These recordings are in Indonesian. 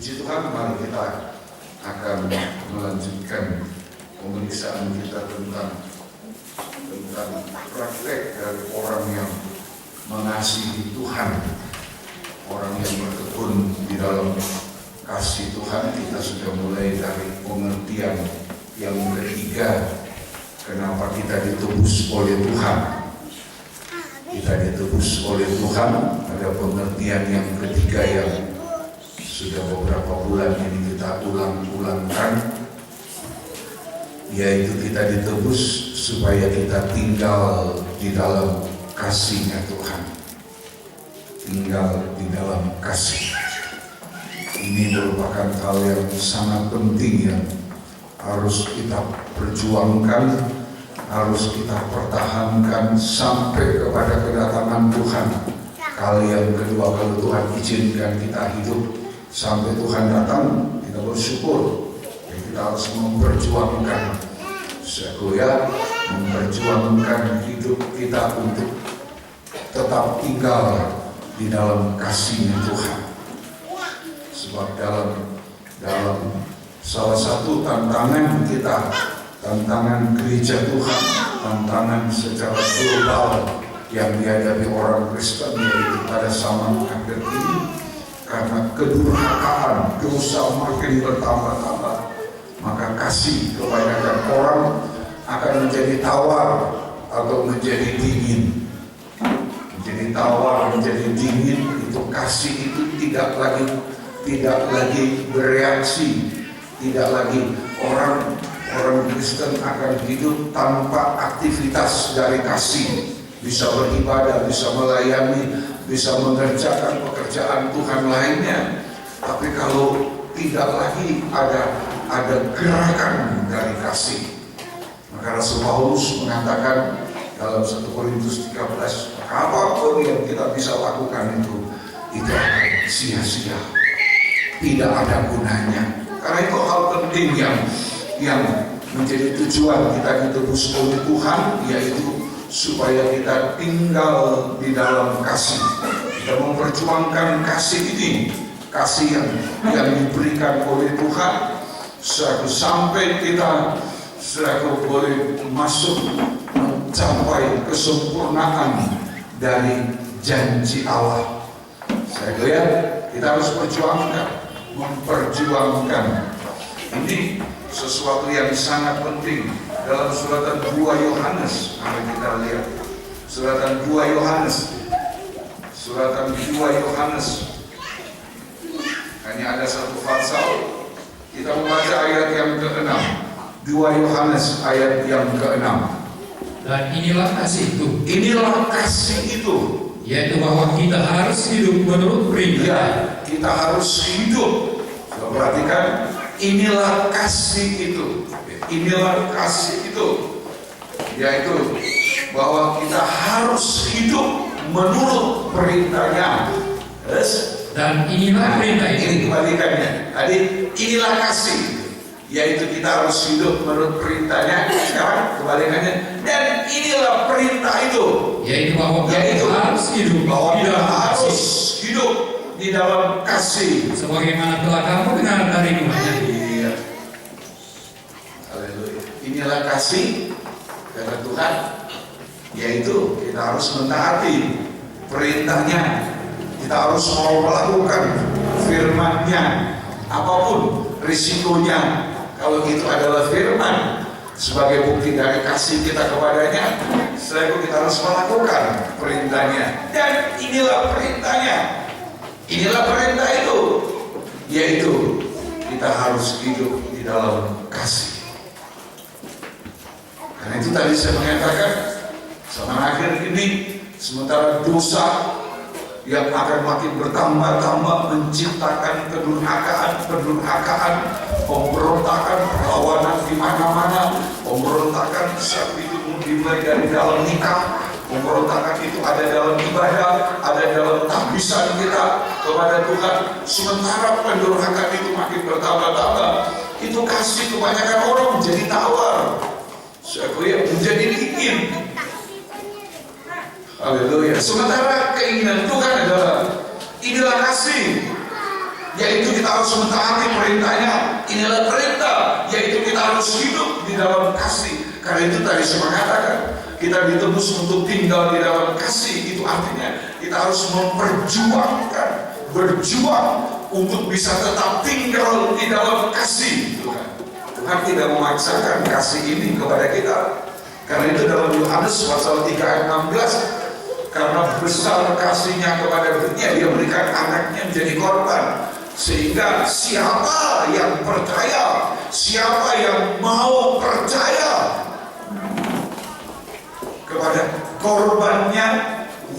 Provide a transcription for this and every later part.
Puji Tuhan, mari kita akan melanjutkan pemeriksaan kita tentang praktek dari orang yang mengasihi Tuhan, orang yang bertekun di dalam kasih Tuhan. Kita sudah mulai dari pengertian yang ketiga, kenapa kita ditebus oleh Tuhan. Kita ditebus oleh Tuhan, ada pengertian yang ketiga yang sudah beberapa bulan ini kita ulang-ulangkan, yaitu kita ditebus supaya kita tinggal di dalam kasih-Nya Tuhan. Tinggal di dalam kasih. Ini merupakan hal yang sangat penting yang harus kita perjuangkan, harus kita pertahankan sampai kepada kedatangan Tuhan. Kali yang kedua, kalau Tuhan izinkan kita hidup sampai Tuhan datang, kita bersyukur. Kita harus memperjuangkan memperjuangkan hidup kita untuk tetap tinggal di dalam kasih-Nya Tuhan. Sebab dalam salah satu tantangan kita, tantangan gereja Tuhan, tantangan secara global yang dihadapi orang Kristen, yaitu pada zaman akhir ini, karena kedurhakaan, dosa makin bertambah-tambah, maka kasih kebanyakan orang akan menjadi tawar atau menjadi dingin. Menjadi tawar, menjadi dingin. Itu kasih itu tidak lagi bereaksi, tidak lagi orang Kristen akan hidup tanpa aktivitas dari kasih, bisa beribadah, bisa melayani, bisa mengerjakan pekerjaan Tuhan lainnya. Tapi kalau tidak lagi ada gerakan dari kasih, maka Rasul Paulus mengatakan dalam 1 Korintus 13, apapun yang kita bisa lakukan itu akan sia-sia, tidak ada gunanya. Karena itu hal penting yang menjadi tujuan kita ditebus oleh Tuhan, yaitu supaya kita tinggal di dalam kasih. Kita memperjuangkan kasih ini, kasih yang diberikan oleh Tuhan, sampai kita boleh masuk mencapai kesempurnaan dari janji Allah. Saya lihat kita harus memperjuangkan. Ini sesuatu yang sangat penting. Dalam suratan 2 Yohanes, mari kita lihat suratan 2 Yohanes. Suratan 2 Yohanes, hanya ada satu pasal. Kita membaca ayat yang ke-6. 2 Yohanes ayat yang ke-6. Dan inilah kasih itu. Inilah kasih itu, yaitu bahwa kita harus hidup menurut perintah. Ya, kita harus hidup. Perhatikan, inilah kasih itu. Inilah kasih itu, yaitu bahwa kita harus hidup menurut perintah-Nya. Yes? Dan inilah perintah itu. Ini kebalikannya. Tadi inilah kasih, yaitu kita harus hidup menurut perintah-Nya. Sekarang kebalikannya. Dan inilah perintah itu, yaitu bahwa kita harus hidup di dalam kasih, sebagaimana telah kamu dengar dari Tuhan. Inilah kasih, kata Tuhan, yaitu kita harus mentaati perintah-Nya. Kita harus mau melakukan firman-Nya, apapun risikonya. Kalau itu adalah firman, sebagai bukti dari kasih kita kepadanya, setelah itu kita harus melakukan perintah-Nya. Dan inilah perintah-Nya, inilah perintah itu, yaitu kita harus hidup di dalam kasih. Karena itu tadi saya mengatakan, zaman akhir ini, sementara dosa yang akan makin bertambah-tambah menciptakan kedurhakaan, pemberontakan, perlawanan di mana-mana, pemberontakan saat itu dimulai dari dalam nikah, pemberontakan itu ada dalam ibadah, ada dalam tahbisan kita kepada Tuhan. Sementara pendurhakaan itu makin bertambah-tambah, itu kasih kebanyakan orang menjadi tawar. Saya lihat menjadi dingin. Haleluya. Sementara keinginan Tuhan adalah inilah kasih, yaitu kita harus mentaati perintahnya. Inilah perintah, yaitu kita harus hidup di dalam kasih. Karena itu tadi saya mengatakan, kita ditebus untuk tinggal di dalam kasih. Itu artinya kita harus memperjuangkan, berjuang untuk bisa tetap tinggal di dalam kasih Tuhan. Tuhan tidak memaksakan kasih ini kepada kita. Karena itu dalam Yohanes pasal 3 ayat 16, karena besar kasihnya kepada dunia, dia berikan anaknya menjadi korban, sehingga siapa yang percaya, siapa yang mau percaya kepada korbannya,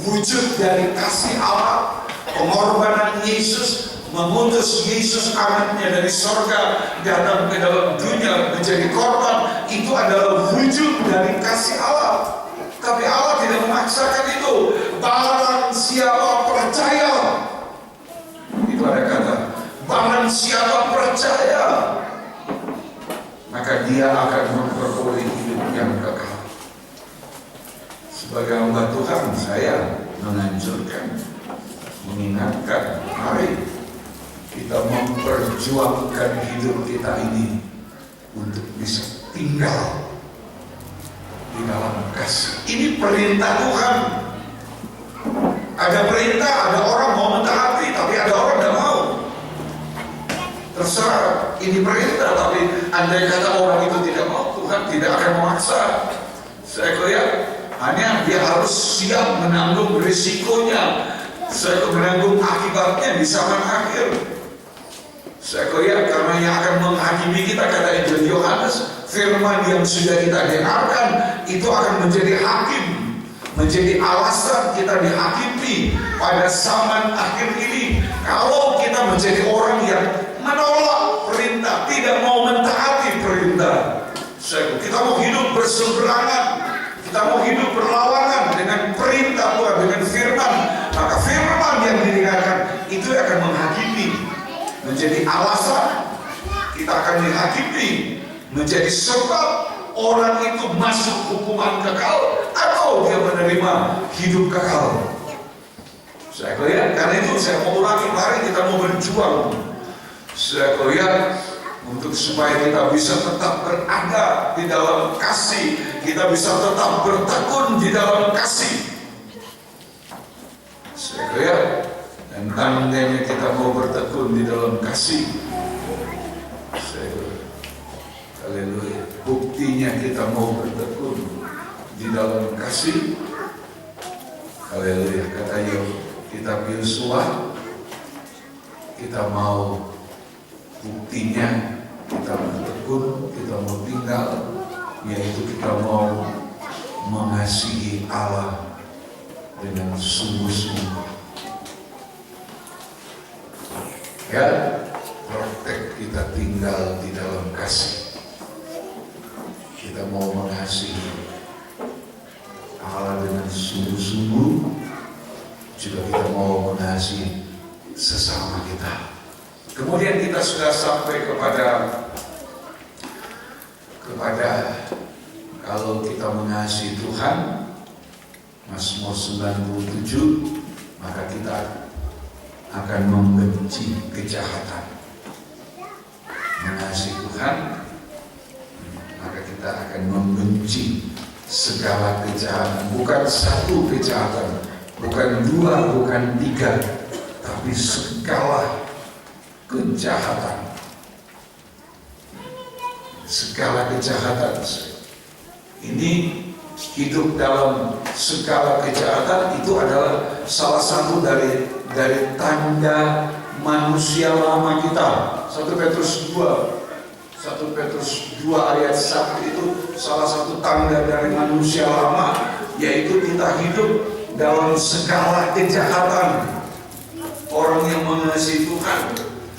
wujud dari kasih Allah, pengorbanan Yesus, mengutus Yesus anaknya dari sorga datang ke dalam dunia menjadi korban, itu adalah wujud dari kasih Allah. Tapi Allah tidak memaksakan itu. Barang siapa percaya, itu ada kata, barang siapa percaya, maka dia akan memperoleh hidup yang kekal. Sebagai hamba Tuhan, saya menganjurkan, mengingatkan, mari kita memperjuangkan hidup kita ini untuk bisa tinggal di dalam kasih. Ini perintah Tuhan. Ada perintah, ada orang mau mentaati, tapi ada orang tidak mau. Terserah, ini perintah, tapi andai kata orang itu tidak mau, Tuhan tidak akan memaksa. Saya lihat, hanya dia harus siap menanggung risikonya, saya menanggung akibatnya di zaman akhir. Saya lihat, karena yang akan menghakimi kita, kata Injil Yohanes, firman yang sudah kita dengarkan itu akan menjadi hakim, menjadi alasan kita dihakimi pada zaman akhir ini. Kalau kita menjadi orang yang menolak perintah, tidak mau mentaati perintah, kita mau hidup berseberangan, kita mau hidup berlawanan dengan perintah Tuhan, dengan firman, maka firman yang didengarkan itu akan menghakimi, menjadi alasan kita akan dihakimi, menjadi sebab orang itu masuk hukuman kekal atau dia menerima hidup kekal. Saya lihat, karena itu saya mau ulangi, mari kita mau berjuang. Saya lihat, untuk supaya kita bisa tetap berada di dalam kasih, kita bisa tetap bertekun di dalam kasih. Saya lihat, dan tandanya kita mau bertekun di dalam kasih. Haleluya. Buktinya kita mau bertekun di dalam kasih. Haleluya. Kata kitab Yosua, kita mau buktinya kita bertekun, kita mau tinggal, yaitu kita mau mengasihi Allah dengan sungguh-sungguh. Ya, praktek kita tinggal di dalam kasih. Kita mau mengasihi Allah dengan sungguh-sungguh, juga kita mau mengasihi sesama kita. Kemudian kita sudah sampai kepada kalau kita mengasihi Tuhan, Mazmur 97, maka kita akan membenci kejahatan. Mengasihi Tuhan, maka kita akan membenci segala kejahatan. Bukan satu kejahatan, bukan dua, bukan tiga, tapi segala kejahatan. Segala kejahatan. Ini hidup dalam segala kejahatan itu adalah salah satu dari tanda manusia lama kita. 1 Petrus 2 ayat 1 itu salah satu tanda dari manusia lama, yaitu kita hidup dalam segala kejahatan. Orang yang mengasihi Tuhan,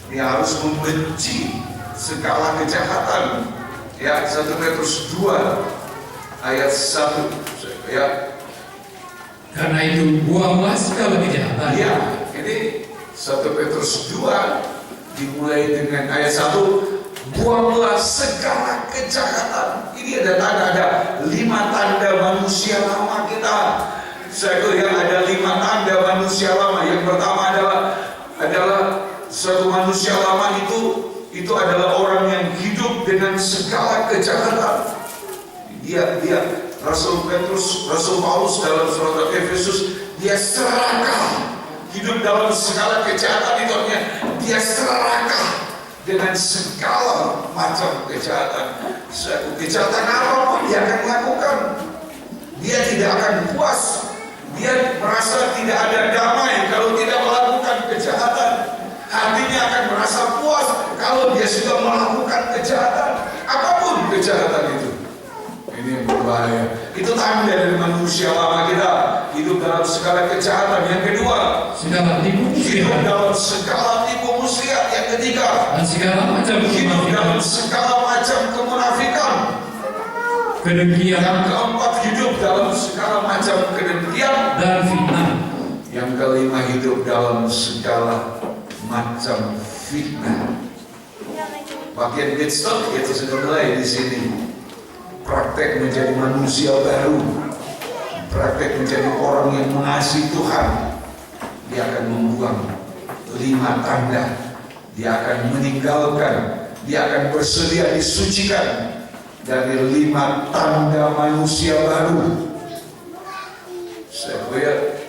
dia harus membenci segala kejahatan. Ya, 1 Petrus 2 ayat 1. Ya. Karena itu buanglah segala kejahatan. Ya, ini 1 Petrus 2 dimulai dengan ayat 1. Buanglah segala kejahatan. Ini ada 5 tanda manusia lama kita. Saya lihat ada 5 tanda manusia lama. Yang pertama adalah Suatu manusia lama itu adalah orang yang hidup dengan segala kejahatan. Dia Rasul Paulus dalam surat Efesus, dia serakah hidup dalam segala kejahatan. Itu artinya dia serakah dengan segala macam kejahatan. Kejahatan apapun dia akan lakukan. Dia tidak akan puas. Dia merasa tidak ada damai kalau tidak melakukan kejahatan. Hatinya akan merasa puas kalau dia sudah melakukan kejahatan, apapun kejahatan itu. Ini yang berbahaya. Itu tanda dari manusia lama kita hidup dalam segala kejahatan. Yang kedua, segala tipu hidup muslihat dalam segala tipu muslihat. Yang ketiga, dan segala macam hidup dalam kemunafikan. segala macam kemunafikan. Kedengkian Yang keempat, hidup dalam segala macam kedengkian. dan fitnah. Yang kelima, hidup dalam segala macam fitnah. Bagian Bidstock itu sudah mulai di sini. Praktek menjadi manusia baru, praktek menjadi orang yang mengasihi Tuhan. Dia akan membuang 5 tanda. Dia akan meninggalkan. Dia akan bersedia disucikan dari 5 tanda manusia baru. Saya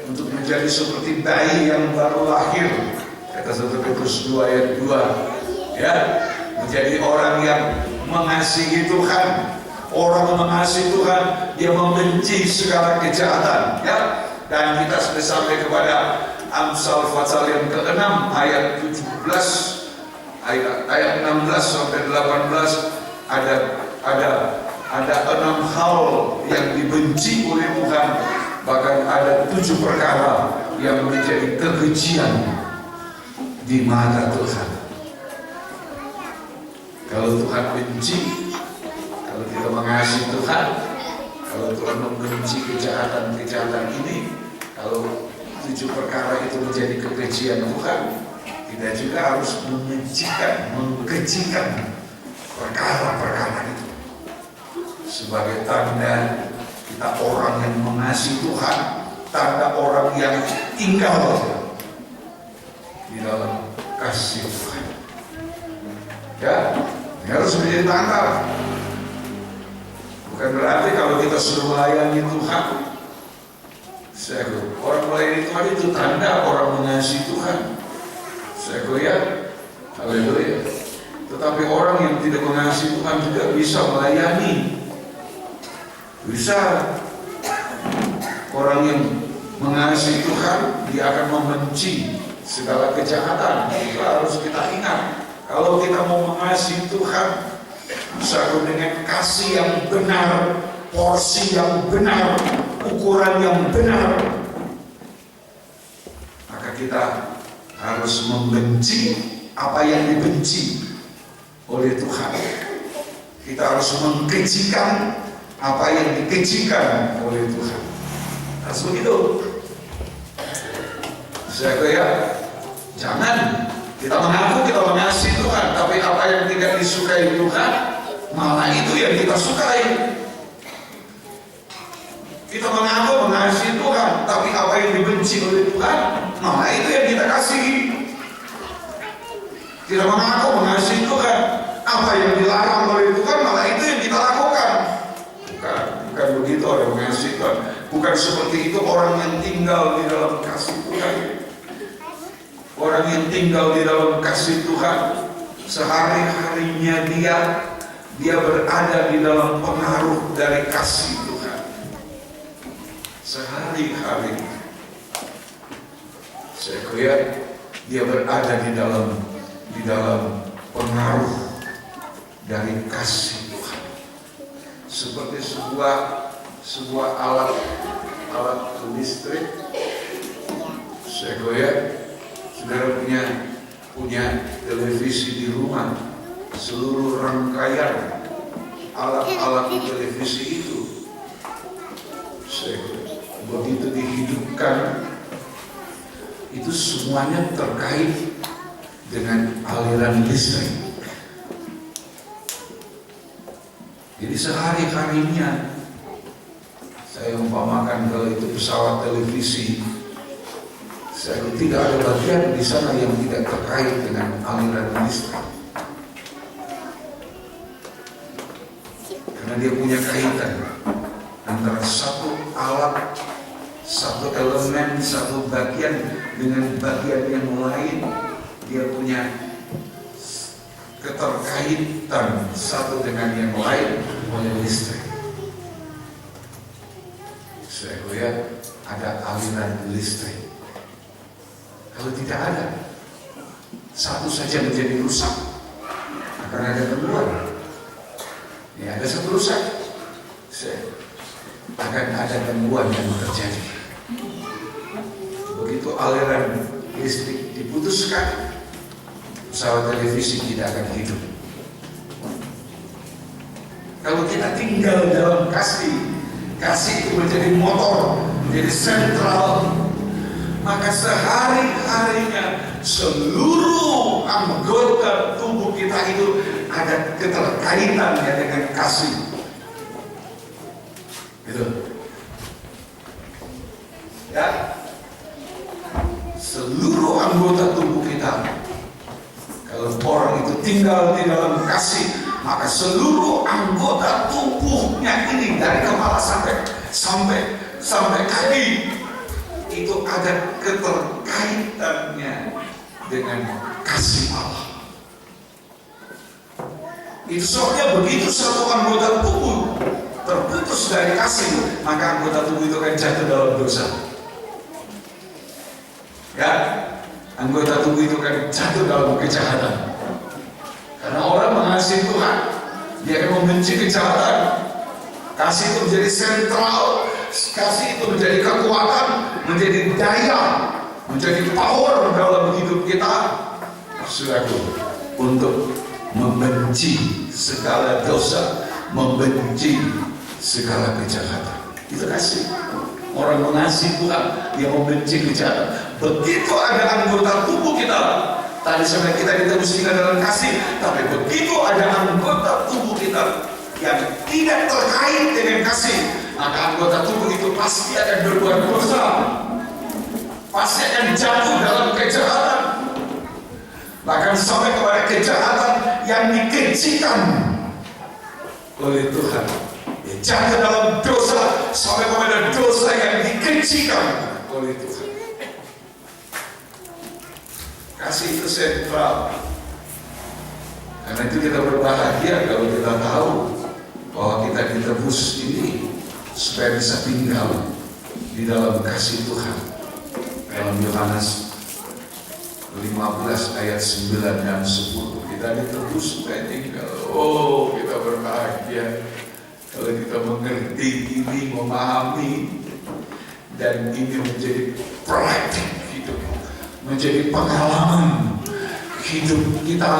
untuk menjadi seperti bayi yang baru lahir, kata 1 Petrus 2 ayat 2, ya, menjadi orang yang mengasihi Tuhan. Orang mengasihi Tuhan, dia membenci segala kejahatan, ya. Dan kita sudah sampai kepada Amsal pasal yang ke-6 ayat 17, ayat 16 sampai 18. Ada 6 hal yang dibenci oleh Tuhan, bahkan ada 7 perkara yang menjadi kekejian di mata Tuhan. Kalau Tuhan benci, kalau kita mengasihi Tuhan, kalau Tuhan membenci kejahatan ini, kalau 7 perkara itu menjadi kekejian Tuhan, kita juga harus mengkejikan perkara-perkara itu sebagai tanda kita orang yang mengasihi Tuhan, tanda orang yang tinggal di dalam kasih Tuhan. Ya, ini harus menjadi tanda. Bukan berarti kalau kita sudah melayani Tuhan, orang melayani Tuhan itu tanda orang mengasihi Tuhan. Ya, haleluya. Tetapi orang yang tidak mengasihi Tuhan juga bisa melayani. Bisa. Orang yang mengasihi Tuhan, dia akan membenci segala kejahatan. Itu harus kita ingat. Kalau kita mau mengasihi Tuhan, satu dengan kasih yang benar, porsi yang benar, ukuran yang benar, maka kita harus membenci apa yang dibenci oleh Tuhan. Kita harus mengkejikan apa yang dikejikan oleh Tuhan. Harus begitu. Jangan kita mengaku kita mengasihi Tuhan, tapi apa yang tidak disukai Tuhan, malah itu yang kita sukai. Kita mengaku mengasihi Tuhan, tapi apa yang dibenci oleh Tuhan, malah itu yang kita kasihi. Kita mengaku mengasihi Tuhan, apa yang dilarang oleh Tuhan, malah itu yang kita lakukan. Bukan begitu orang mengasihi Tuhan. Bukan seperti itu orang yang tinggal di dalam kasih Tuhan. Orang yang tinggal di dalam kasih Tuhan, sehari-harinya dia berada di dalam pengaruh dari kasih Tuhan. Sehari-hari saya lihat dia berada di dalam pengaruh dari kasih Tuhan. Seperti sebuah alat listrik. Saya lihat saudara punya televisi di rumah, seluruh rangkaian alat-alat di televisi itu begitu dihidupkan, itu semuanya terkait dengan aliran listrik. Jadi sehari-harinya saya umpamakan kalau itu pesawat televisi, Saya tidak ada bagian di sana yang tidak terkait dengan aliran listrik. Karena dia punya kaitan antara satu alat, satu elemen, satu bagian dengan bagian yang lain. Dia punya keterkaitan satu dengan yang lain oleh listrik. Saya lihat ada aliran listrik. Kalau tidak ada, satu saja menjadi rusak, akan ada gangguan. Ya, ada satu rusak, akan ada gangguan yang terjadi. Begitu aliran listrik diputuskan, pesawat televisi tidak akan hidup. Kalau kita tinggal dalam kasih itu menjadi motor, menjadi sentral, maka sehari-harinya seluruh anggota tubuh kita itu ada keterkaitannya dengan kasih. Gitu. Ya, seluruh anggota tubuh kita, kalau orang itu tinggal di dalam kasih, maka seluruh anggota tubuhnya ini dari kepala sampai kaki itu ada keterkaitannya dengan kasih Allah. Itu sebabnya begitu satu anggota tubuh terputus dari kasih, maka anggota tubuh itu akan jatuh dalam dosa. Ya, anggota tubuh itu akan jatuh dalam kejahatan. Karena orang mengasihi Tuhan, dia akan membenci kejahatan. Kasih itu menjadi sentral, kasih itu menjadi kekuatan, menjadi daya, menjadi power dalam hidup kita. Saudaraku, untuk membenci segala dosa, membenci segala kejahatan. Itu kasih. Orang mengasihi Tuhan, dia membenci kejahatan. Begitu ada anggota tubuh kita, tadi sampai kita ditebus dalam kasih, tapi begitu ada anggota tubuh kita yang tidak terkait dengan kasih, maka anggota tubuh itu pasti akan berbuat dosa, pasti akan jatuh dalam kejahatan, bahkan sampai kepada kejahatan yang dikejikan oleh Tuhan. Ya, jatuh dalam dosa sampai kepada dosa yang dikejikan oleh Tuhan. Kasih itu sentral. Karena itu kita berbahagia kalau kita tahu bahwa kita ditebus ini supaya bisa tinggal di dalam kasih Tuhan. Dalam Yohanes 15 ayat 9 dan 10 kita ditebus supaya tinggal. Oh, kita berbahagia kalau kita mengerti ini, memahami, dan ini menjadi praktik hidup, menjadi pengalaman hidup kita,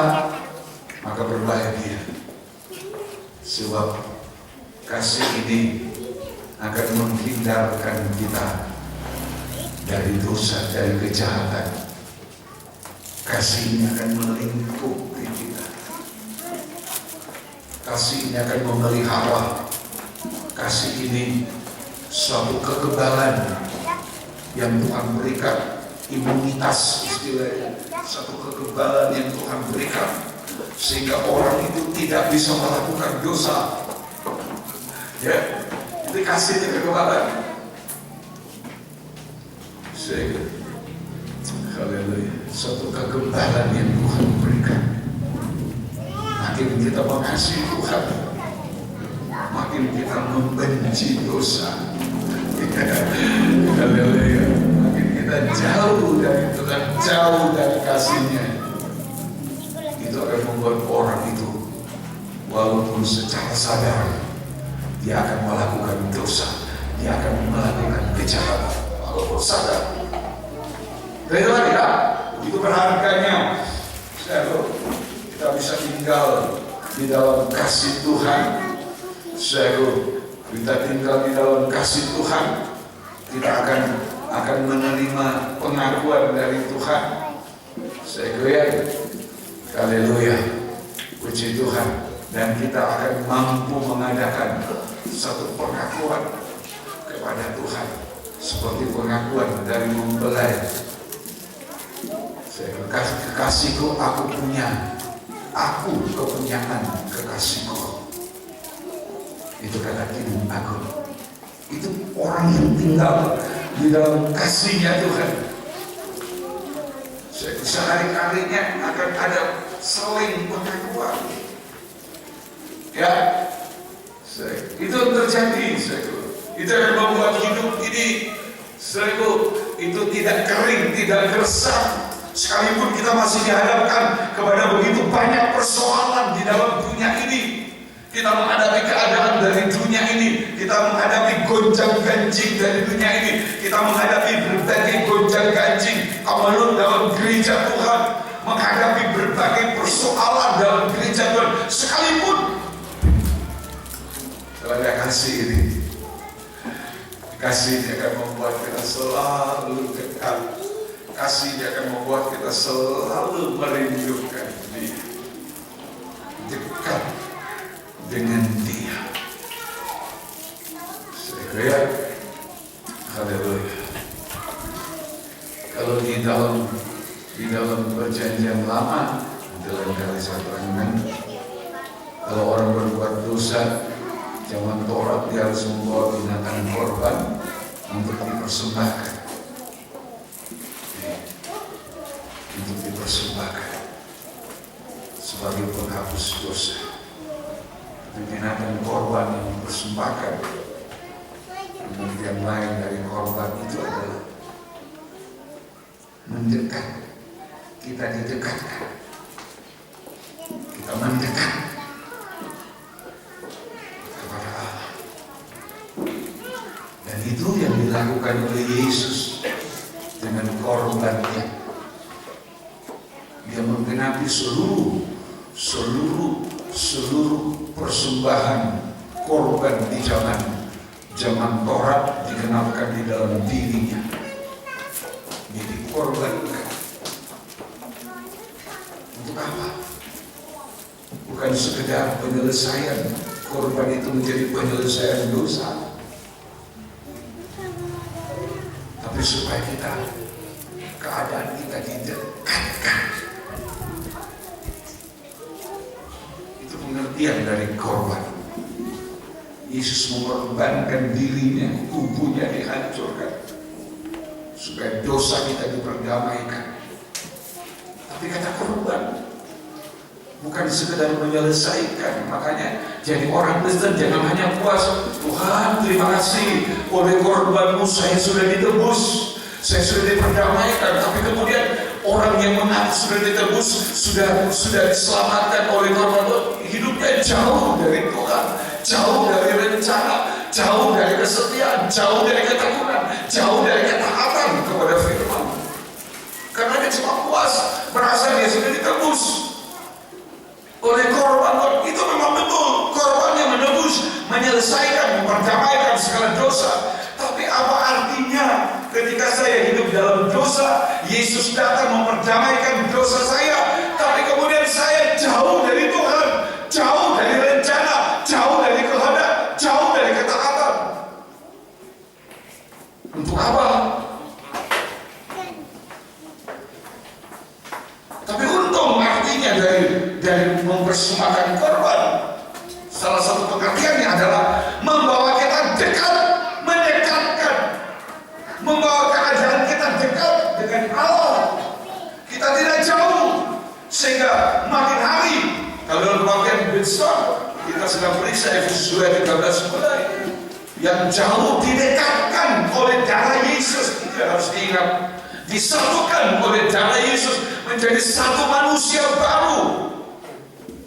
maka berbahagia. Sebab kasih ini akan menghindarkan kita dari dosa, dari kejahatan. Kasih ini akan melingkupi kita. Kasih ini akan memelihara. Kasih ini suatu kekebalan yang Tuhan berikan, imunitas istilahnya, satu kekebalan yang Tuhan berikan, sehingga orang itu tidak bisa melakukan dosa. Ya, itu kasihnya kekebalan. Sehingga, haleluya, satu kekebalan yang Tuhan berikan. Makin kita mengasihi Tuhan, makin kita membenci dosa. Haleluya, makin kita jauh dari Tuhan, jauh dari kasih-Nya. Itu akan membuat orang itu walaupun secara sadar dia akan melakukan dosa, dia akan melakukan kejahatan walaupun sadar. Itulah ya, itu berharganya. Kita bisa tinggal di dalam kasih Tuhan. Kita tinggal di dalam kasih Tuhan, kita akan menerima pengakuan dari Tuhan. Haleluya, puji Tuhan. Dan kita akan mampu mengadakan satu pengakuan kepada Tuhan, seperti pengakuan dari mempelai kekasihku aku punya, aku kepunyaan kekasihku. Itu kata King Agung. Itu orang yang tinggal di dalam kasihnya Tuhan. Sehari-harinya akan ada saling pengakuan. Ya, itu terjadi. Itu akan membuat hidup ini itu tidak kering, tidak gersang. Sekalipun kita masih dihadapkan kepada begitu banyak persoalan di dalam dunia ini, kita menghadapi keadaan dari dunia ini, kita menghadapi gonjang-ganjing dari dunia ini, kita menghadapi berbagai gonjang-ganjing amalan dalam gereja Tuhan, menghadapi berbagai persoalan dalam gereja Tuhan. Sekalipun kalau ada kasih ini, kasih dia akan membuat kita selalu dekat. Kasih dia akan membuat kita selalu merindukan dia, dekat dengan dia. Saya haleluya. Kalau di dalam perjanjian lama, dalam kali saya terangkan, kalau orang berbuat dosa, zaman Taurat dia harus membawa binatang korban untuk dipersembahkan. Untuk dipersembahkan sebagai penghapus dosa. Binatang korban yang dipersembahkan, kemudian lain dari korban itu adalah mendekat. Kita didekatkan, kita mendekat kepada Allah. Dan itu yang dilakukan oleh Yesus dengan korbannya. Dia menggenapi seluruh persembahan korban di zaman Taurat dikenalkan di dalam dirinya. Dia dikorbankan. Untuk apa? Bukan sekedar penyelesaian. Korban itu menjadi penyelesaian dosa, tapi supaya keadaan kita didekatkan. Pengertian dari korban. Yesus mengorbankan dirinya, tubuhnya dihancurkan supaya dosa kita diperdamaikan. Tapi kata korban bukan sekedar menyelesaikan. Makanya jadi orang Kristen jangan hanya puas, Tuhan terima kasih oleh korbanmu saya sudah ditebus, saya sudah diperdamaikan. Tapi kemudian orang yang mengaku sudah ditebus, sudah diselamatkan oleh korban, hidupnya jauh dari Tuhan, jauh dari rencana, jauh dari kesetiaan, jauh dari ketekunan, jauh dari ketaatan kepada firman. Karena dia cuma puas merasa dia sudah ditebus oleh korban. Itu memang betul, korban yang menebus, menyelesaikan, memperdamaikan segala dosa. Tapi apa artinya ketika saya hidup dalam dosa, Yesus datang memperdamaikan dosa saya, tapi kemudian saya jauh dari Tuhan, jauh dari rencana, jauh dari kehendak, jauh dari ketaatan. Untuk apa? Tapi untung artinya dari mempersembahkan korban, salah satu pengertiannya adalah membawa kita dekat, mendekatkan, membawa keadaan kita dekat dengan Allah. Kita tidak jauh, sehingga makin hari, kalau dalam bagian besar kita sedang periksa Efesus 2:13 mulai, yang jauh didekatkan oleh darah Yesus. Itu harus diingat, disatukan oleh darah Yesus menjadi satu manusia baru.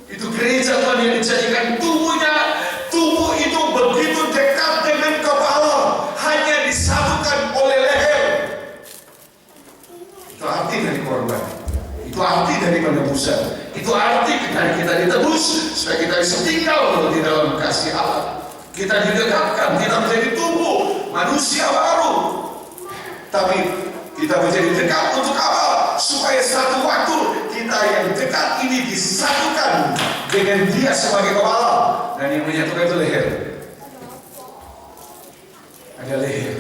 Itu gereja Tuhan yang dijadikan tubuhnya. Tubuh itu begitu dekat dengan kepala, hanya disatukan oleh leher. Itu arti dari korban, itu arti dari penebusan, itu arti dari kita ditebus supaya kita bisa tinggal di dalam kasih Allah. Kita didekatkan, kita menjadi tubuh manusia baru. Tapi kita menjadi dekat untuk apa? Supaya satu waktu kita yang dekat ini disatukan dengan Dia sebagai kepala. Dan yang menyatukan itu leher. Ada leher.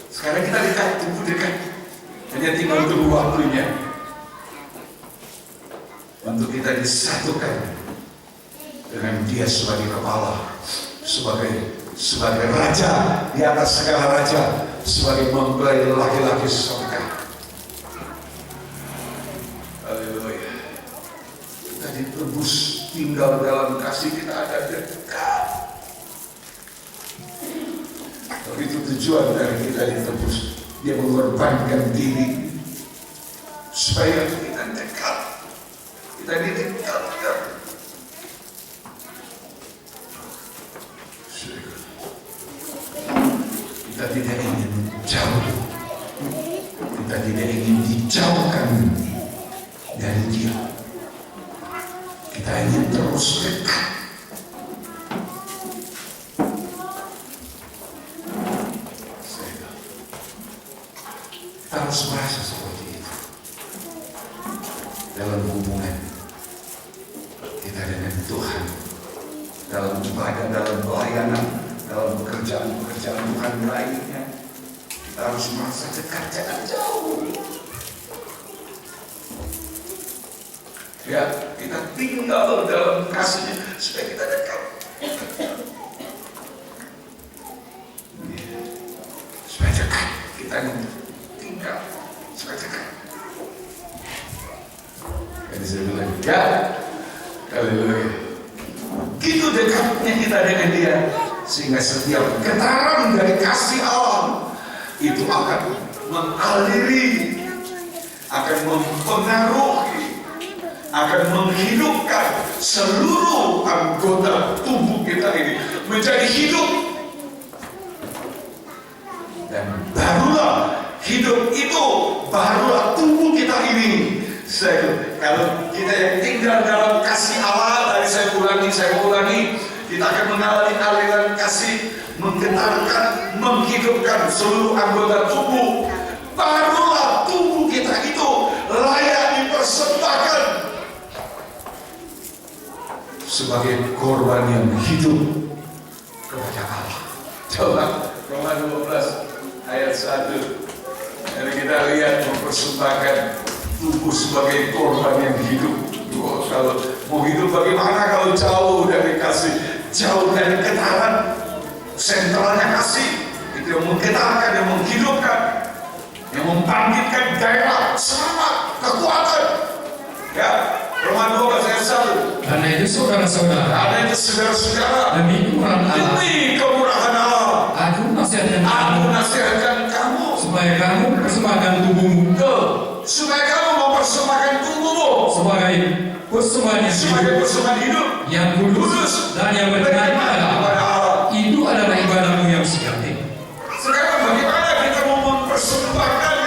Sekarang kita dekat, tubuh dekat. Hanya tinggal tunggu waktunya. untuk kita disatukan dengan Dia sebagai kepala, sebagai raja di atas segala raja, sebagai mempelai laki-laki surga. Haleluya. Kita ditebus, tinggal dalam kasih, kita ada dekat. Tapi itu tujuan dari kita ditebus. Dia mengorbankan diri supaya kita dekat. Kita didekatkan. Kita tidak ingin jauh. Kita tidak ingin dijauhkan dari Dia. Kita ingin terus dekat. Kita harus merasa seperti itu dalam hubungan kita dengan Tuhan, dalam ibadah, dalam pelayanan, dalam pekerjaan Tuhan lainnya. Kita harus merasa dekat, jangan jauh. Ya, kita tinggal dalam kasih-Nya supaya kita dekat. Supaya dekat, kita tinggal supaya dekat. Jadi saya bilang, ya, haleluya. Gitu dekatnya kita dengan Dia, sehingga setiap getaran dari kasih Allah itu akan mengaliri, akan mempengaruhi, akan menghidupkan seluruh anggota tubuh kita ini menjadi hidup. Dan barulah hidup itu, barulah tubuh kita ini. Kalau kita yang tinggal dalam kasih Allah, tadi saya ulangi, kita akan mengalami aliran kasih, menggetarkan, menghidupkan seluruh anggota tubuh. Barulah tubuh kita itu layak dipersembahkan sebagai korban yang hidup kepada Allah. Coba Roma 12 ayat 1. Jadi kita lihat, mempersembahkan tubuh sebagai korban yang hidup. Kalau mau hidup bagaimana kalau jauh dari kasih, jauh dari getaran sentralnya kasih? Itu yang menggetarkan, yang menghidupkan, yang membangkitkan gairah, semangat, kekuatan. Ya, Roma 12 ayat 1. Karena itu saudara-saudara, demi kemurahan Allah, aku nasihatkan kamu supaya kamu persembahkan tubuhmu sebagai persembahan hidup yang kudus dan yang berkenan kepada Allah. Itu adalah ibadahmu yang sejati. Sekarang bagaimana kita mau mempersembahkan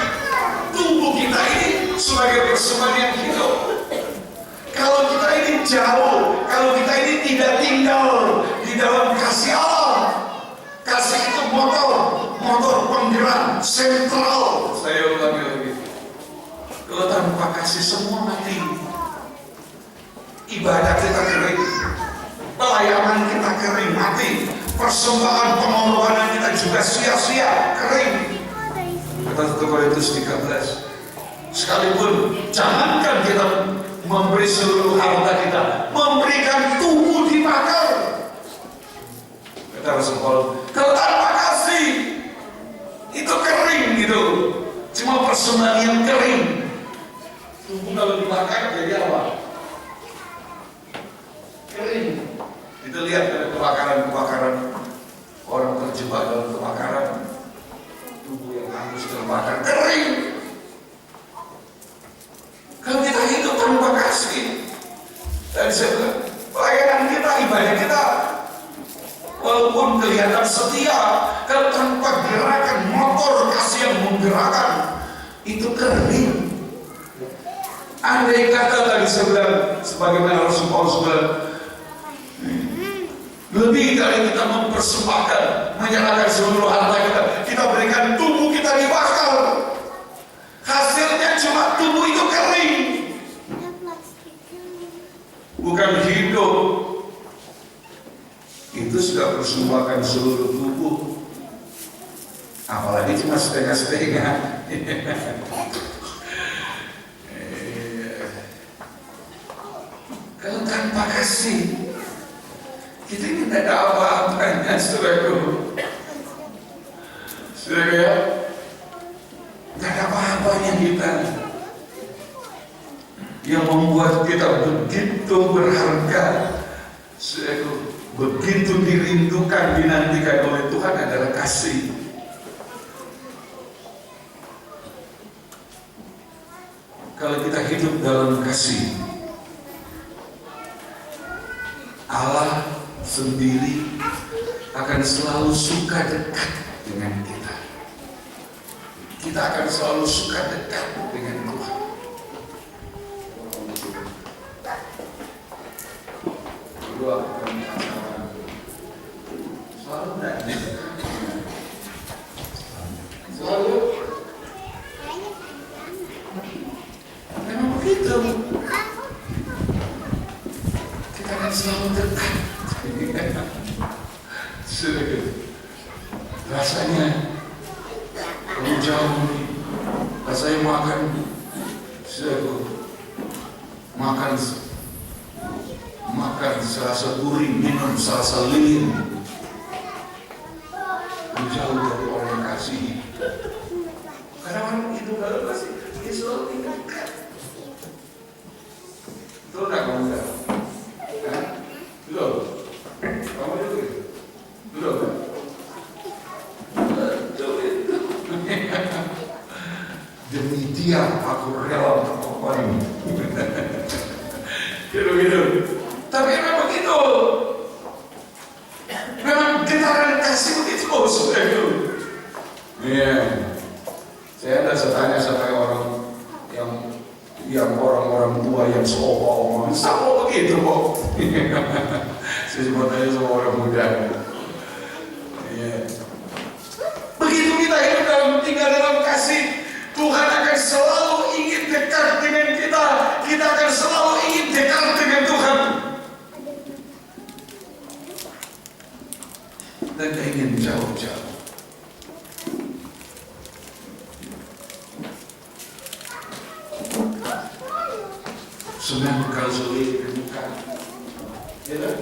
tubuh kita ini sebagai persembahan yang hidup? Kalau kita ini jauh, kalau kita ini tidak tinggal di dalam kasih Allah, kasih itu motor penggerak sentral. Saya ulangi lagi. Kalau tanpa kasih semua mati. Ibadah kita kering, pelayanan kita kering, mati. Persembahan pengorbanan kita juga sia-sia, kering. Kata 1 Korintus 13. Sekalipun jangankan kita memberi seluruh harta kita, memberikan tubuh dibakar. Kata Rasul Paulus, kalau tanpa kasih itu kering gitu, cuma persembahan yang kering. Tubuh kalau dibakar jadi apa? Kering. Kita lihat ada kebakaran, orang terjebak dalam kebakaran, tubuh yang hangus terbakar, kering. Kalau kita hidup tanpa kasih, tadi saya bilang, pelayanan kita, ibadah kita, walaupun kelihatan setia, kalau tanpa gerakan motor kasih yang menggerakkan, itu kering. Andai kata tadi saya bilang, sebagaimana Rasul Paulus bilang, lebih dari kita mempersembahkan, menyerahkan seluruh harta kita, kita berikan tubuh kita dibakar. Hasilnya cuma tubuh itu kering, bukan hidup. Itu sudah persembahkan seluruh tubuh, apalagi cuma setengah-setengah. tanpa kasih kita ini tidak ada apa-apanya, saudaraku. Saudara ya, tidak ada apa-apanya kita. Yang membuat kita begitu berharga, saudaraku, begitu dirindukan, dinantikan oleh Tuhan adalah kasih. Kalau kita hidup dalam kasih, Allah sendiri akan selalu suka dekat dengan kita. Kita akan selalu suka dekat dengan Tuhan. Selalu memang begitu. Kita akan selalu dekat. Rasanya kamu jauh, rasanya makan serasa gurih, minum serasa lilin. Jauh dari orang yang kasih. Karena orang itu dalam kasih, dia selalu tinggalkan. Betul nggak kamu tahu? Belum. Kamu itu belum kan? Betul itu. Demi dia aku rela berkorban. Gitu. Tapi memang begitu. Memang getaran kasih begitu, saudara. Iya. Saya tanya sama orang yang orang-orang tua yang seolah-olah sama begitu kok. Saya cuma tanya sama orang muda. Iya. Begitu kita hidup tinggal dalam kasih, Tuhan akan selalu ingin dekat dengan kita. Kita akan selalu ingin dekat dengan Tuhan. Dan kita ingin jauh-jauh. Senang kalau sulit ditemukan, ya kan?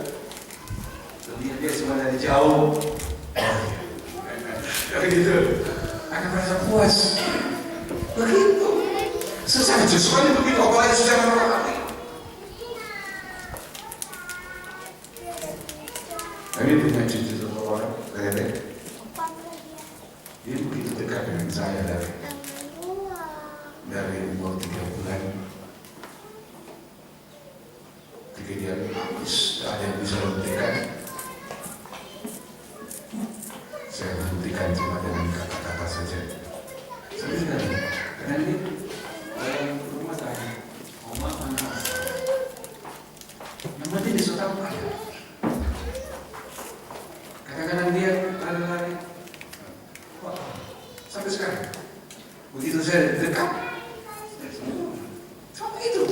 Lihat dia semua dari jauh, kayak gitu, akan merasa puas. Begitu, secara sekali begitu, apalagi secara rohani. Kami punya cucu seorang, Rere. Dia begitu dekat dengan saya dari umur 3 bulan. Ketika dia habis, ada yang bisa hentikan. Saya hentikan cuma dengan kata-kata saja. Saya bilang, karena ini rumah saya, oma mana? Yang penting dia sudah tahu ada. Kadang-kadang dia lari-lari. Sampai sekarang, begitu saya dekat, sama itu.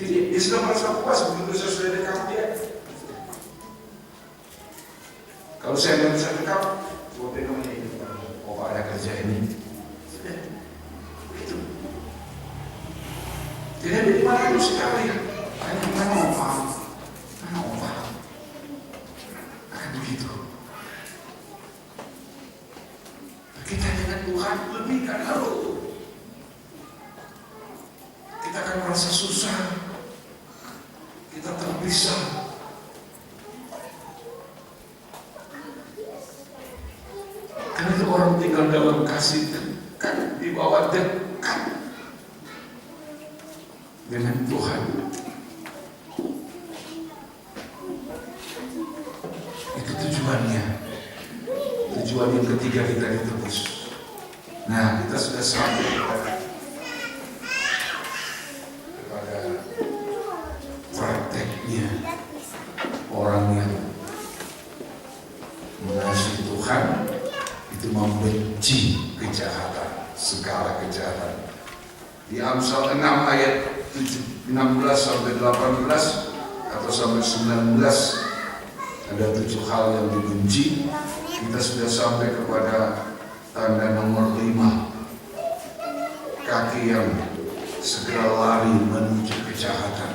Jadi dia sudah merasa puas begitu saya sudah dekat dia. Kalau saya belum bisa dekat, coba pegang ini. Oh, ada kerja ini. Sudah, begitu. Jadi dari mana itu sekali? Mana opa, akan begitu. Kita dengan Tuhan lebih kan harus. Kita akan merasa susah. Kita terpisah. Karena itu orang tinggal dalam kasih dekat, dibawa dekat dengan Tuhan. Itu tujuannya. Tujuan yang ketiga kita ditebus. Nah, kita sudah sampai kepada prakteknya orang yang mengasihi Tuhan itu membenci kejahatan, segala kejahatan. Di Amsal 6 ayat 16 sampai 18 atau sampai 19 ada 7 hal yang dibenci. Kita sudah sampai kepada Tanda nomor 5, kaki yang segera lari menuju kejahatan.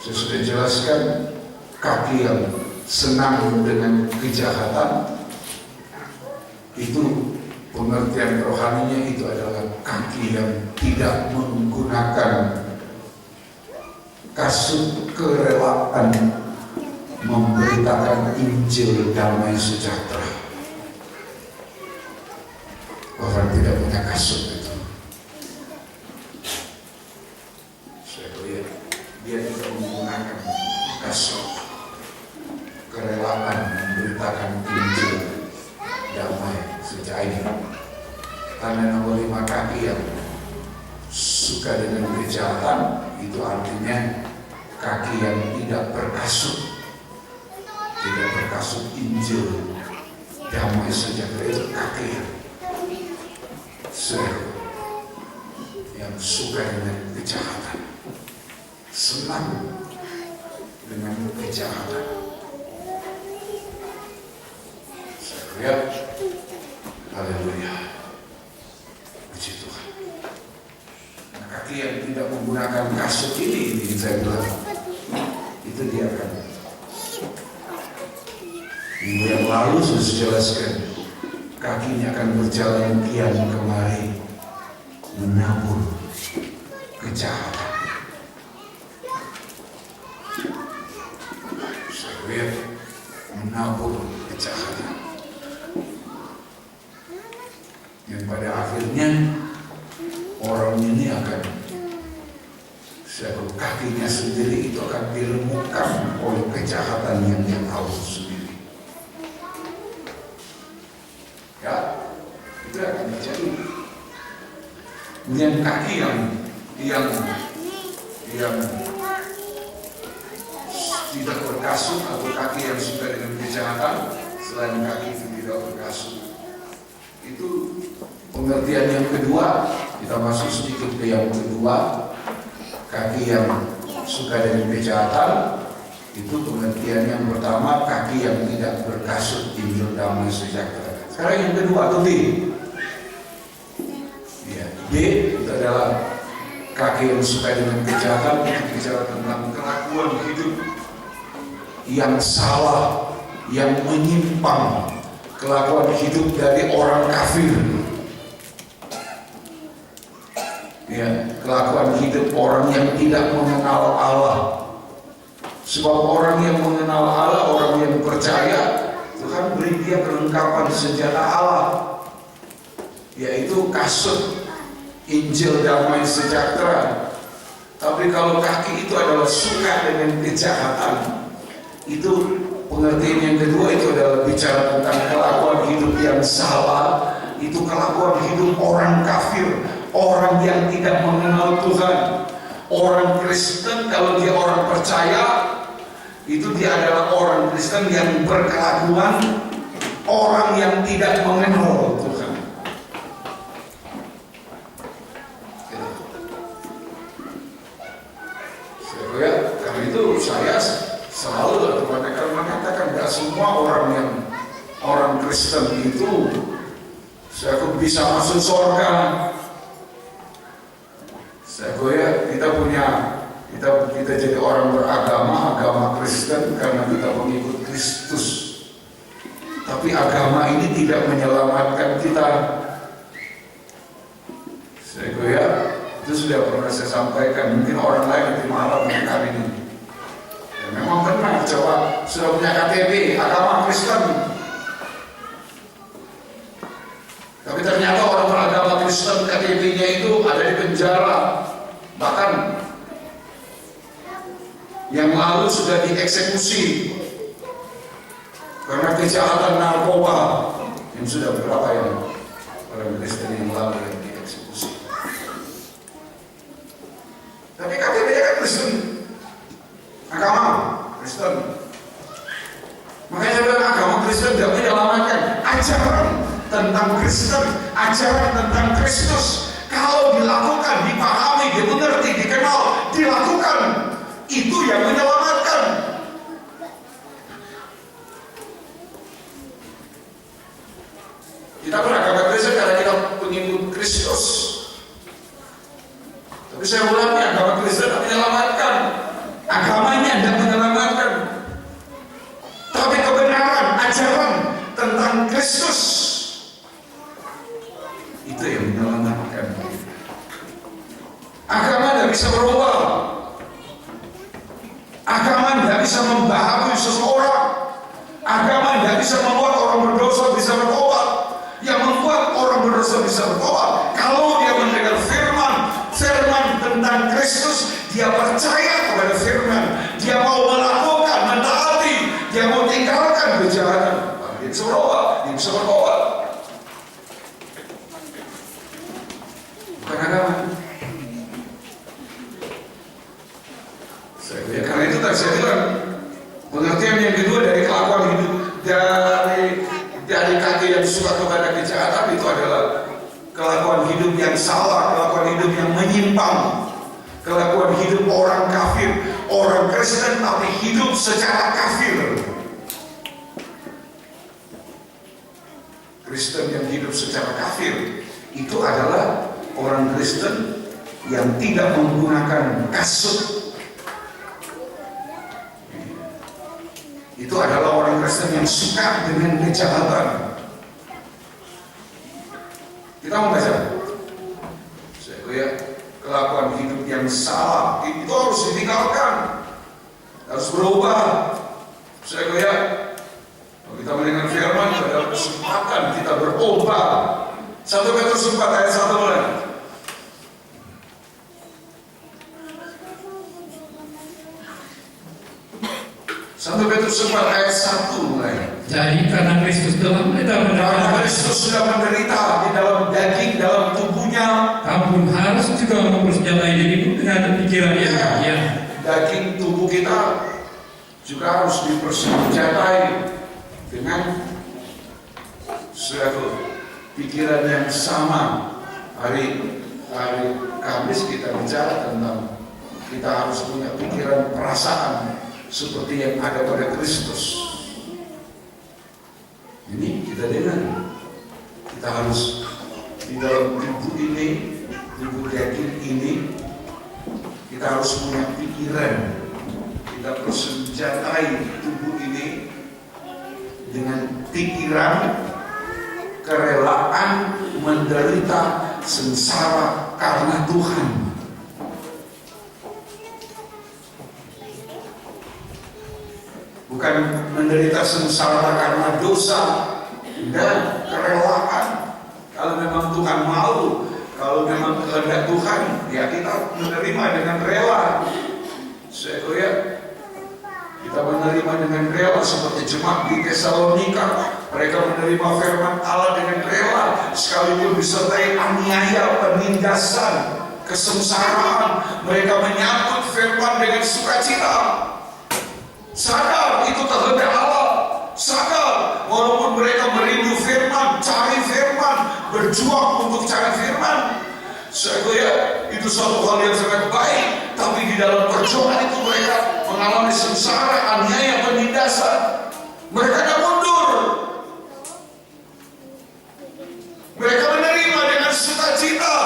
Saya sudah jelaskan, kaki yang senang dengan kejahatan itu pengertian rohaninya itu adalah kaki yang tidak menggunakan kasut kerelaan memberitakan Injil damai sejahtera. Orang tidak punya kasut itu. Saya lihat dia tidak menggunakan kasut kerelaan memberitakan Injil damai sejahtera. Tanda nomor 5, kaki yang suka dengan kejahatan itu artinya kaki yang tidak berkasut Injil damai sejahtera. Itu kaki yang suka dengan kejahatan, senang dengan kejahatan. Saya lihat, haleluya, puji Tuhan. Nah, kaki yang tidak menggunakan kasut ini saya bilang, itu dia kan. Minggu yang lalu sudah jelaskan, kakinya akan berjalan kian kemari menabur kejahatan. Saya lihat menabur kejahatan yang pada akhirnya orang ini akan, kakinya sendiri itu akan diremukkan oleh kejahatan yang dia tahu sendiri. Ya, itu akan terjadi. Kemudian kaki yang tidak berkasut atau kaki yang suka dengan kejahatan, selain kaki itu tidak berkasut, itu pengertian yang kedua. Kita masuk sedikit ke yang kedua, kaki yang suka dengan kejahatan. Itu pengertian yang pertama, kaki yang tidak berkasut Injil damai sejahtera. Sekarang yang kedua atau B? Ya, B itu adalah kaki yang suka dengan kejahatan. Itu bicara tentang kelakuan hidup yang salah, yang menyimpang, kelakuan hidup dari orang kafir. Ya, kelakuan hidup orang yang tidak mengenal Allah. Sebab orang yang mengenal Allah, orang yang percaya, Tuhan beri dia kelengkapan senjata Allah, yaitu kasut Injil damai sejahtera. Tapi kalau kaki itu adalah suka dengan kejahatan, itu pengertian yang kedua, itu adalah bicara tentang kelakuan hidup yang salah. Itu kelakuan hidup orang kafir, orang yang tidak mengenal Tuhan. Orang Kristen, kalau dia orang percaya, itu dia adalah orang Kristen yang berkelakuan orang yang tidak mengenal Tuhan. Karena itu saya selalu mengatakan tidak semua orang Kristen itu saya bisa masuk surga. Kita jadi orang agama Kristen karena kita mengikut Kristus. Tapi agama ini tidak menyelamatkan kita. Itu sudah pernah saya sampaikan. Mungkin orang lain nanti marah dengan ini. Ya, memang benar, coba sudah punya KTP agama Kristen. Tapi ternyata orang beragama Kristen KTP-nya itu ada di penjara. Bahkan yang lalu sudah dieksekusi karena kejahatan narkoba. Yang sudah berapa yang orang Kristen yang lalu yang dieksekusi. Tapi KTP-nya kan Kristen, agama Kristen. Makanya saya bilang agama Kristen tidak menyelamatkan. Ajaran tentang Kristen, ajaran tentang Kristus, kalau dilakukan, dipahami, dimengerti, dikenal, dilakukan, itu yang menyelamatkan. Kita beragama Kristen karena kita pengikut Kristus. Tapi saya ulangi, agama Kristen tidak menyelamatkan. Agamanya tidak menyelamatkan. Tapi kebenaran, ajaran tentang Kristus itu yang menyelamatkan. Agama tidak bisa berubah. Agama tidak bisa membaharui seseorang. Agama tidak bisa membuat orang berdosa bisa bertobat. Yang membuat orang berdosa bisa bertobat kalau dia mendengar firman tentang Kristus, dia percaya kepada firman, dia mau melakukan, mentaati, dia mau tinggalkan kejahatan. Dia bisa bertobat, dia bisa bertobat. Bukan agama. Karena itu tadi saya bilang, pengertian yang kedua dari kelakuan hidup, dari kaki yang suka kepada kejahatan itu adalah kelakuan hidup yang salah, kelakuan hidup yang menyimpang, kelakuan hidup orang kafir, orang Kristen tapi hidup secara kafir. Kristen yang hidup secara kafir itu adalah orang Kristen yang tidak menggunakan kasut. Itu adalah orang Kristen yang suka dengan kejahatan. Kita mau baca. Saya lihat kelakuan hidup yang salah itu harus ditinggalkan, harus berubah. Saya lihat kalau kita mendengar firman pada kesempatan kita berubah. 1 Petrus 4 ayat 1 mulai. 1 Petrus 4 ayat 1 mulai. Jadi karena Kristus telah menderita, Karena Kristus sudah menderita di dalam daging, dalam tubuhnya, kamu pun harus juga mempersenjatai dirimu dengan pikiran yang mulia. Daging tubuh kita juga harus dipersenjatai dengan suatu pikiran yang sama. Hari Kamis kita bicara tentang kita harus punya pikiran, perasaan seperti yang ada pada Kristus. Ini kita dengar. Kita harus di dalam tubuh ini, tubuh daging ini, kita harus punya pikiran. Kita persenjatai tubuh ini dengan pikiran kerelaan menderita sengsara karena Tuhan. Bukan menderita sengsara karena dosa dan kerelaan. Kalau memang Tuhan mau, kalau memang kehendak Tuhan, ya kita menerima dengan rela. Saya lihat kita menerima dengan rela seperti jemaat di Tesalonika. Mereka menerima firman Allah dengan rela, sekalipun disertai aniaya, penindasan, kesengsaraan. Mereka menyambut firman dengan sukacita. Sadar itu kehendak Allah. Sadar walaupun mereka merindu firman, cari firman, berjuang untuk cari firman. Saya lihat itu suatu hal yang sangat baik. Tapi di dalam perjuangan itu mereka mengalami sengsara, aniaya, penindasan. Mereka tidak mundur. Mereka menerima dengan sukacita.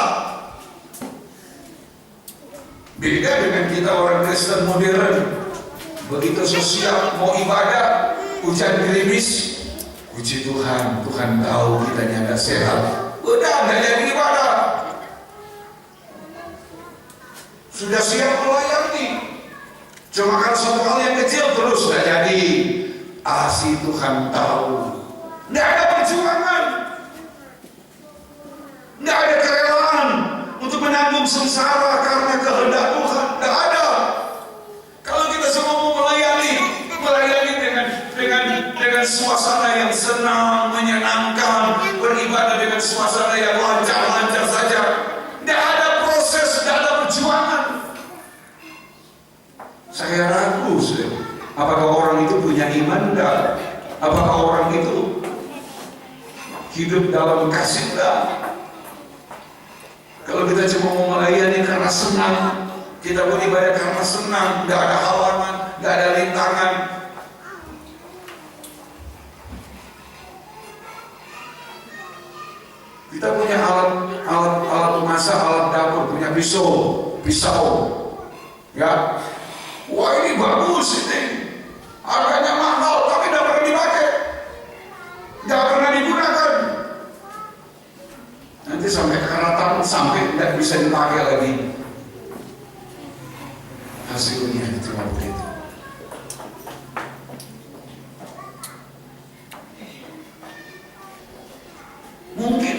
Beda dengan kita orang Kristen modern. Begitu sosial, mau ibadah, hujan gerimis, puji Tuhan, Tuhan tahu kita nyata sehat. Udah, nggak jadi ibadah. Sudah siap melayani. Cuma kan satu hal yang kecil terus nggak jadi. Si Tuhan tahu. Nggak ada perjuangan, nggak ada kerelaan untuk menanggung sengsara karena kehendak Tuhan. Nggak ada. Kalau kita semua mau melayani dengan suasana yang senang, menyenangkan, beribadah dengan suasana yang lancar saja, tidak ada proses, tidak ada perjuangan. Saya ragu, apakah orang itu punya iman enggak? Apakah orang itu hidup dalam kasih enggak? Kalau kita cuma mau melayani karena senang, kita beribadah karena senang, nggak ada halangan, nggak ada rintangan. Kita punya alat memasak, alat dapur, punya pisau. Ya, wah ini bagus ini, harganya mahal, tapi tidak pernah dipakai, tidak pernah digunakan. Nanti sampai karatan, sampai tidak bisa dipakai lagi. Hasilnya cuma begitu. Mungkin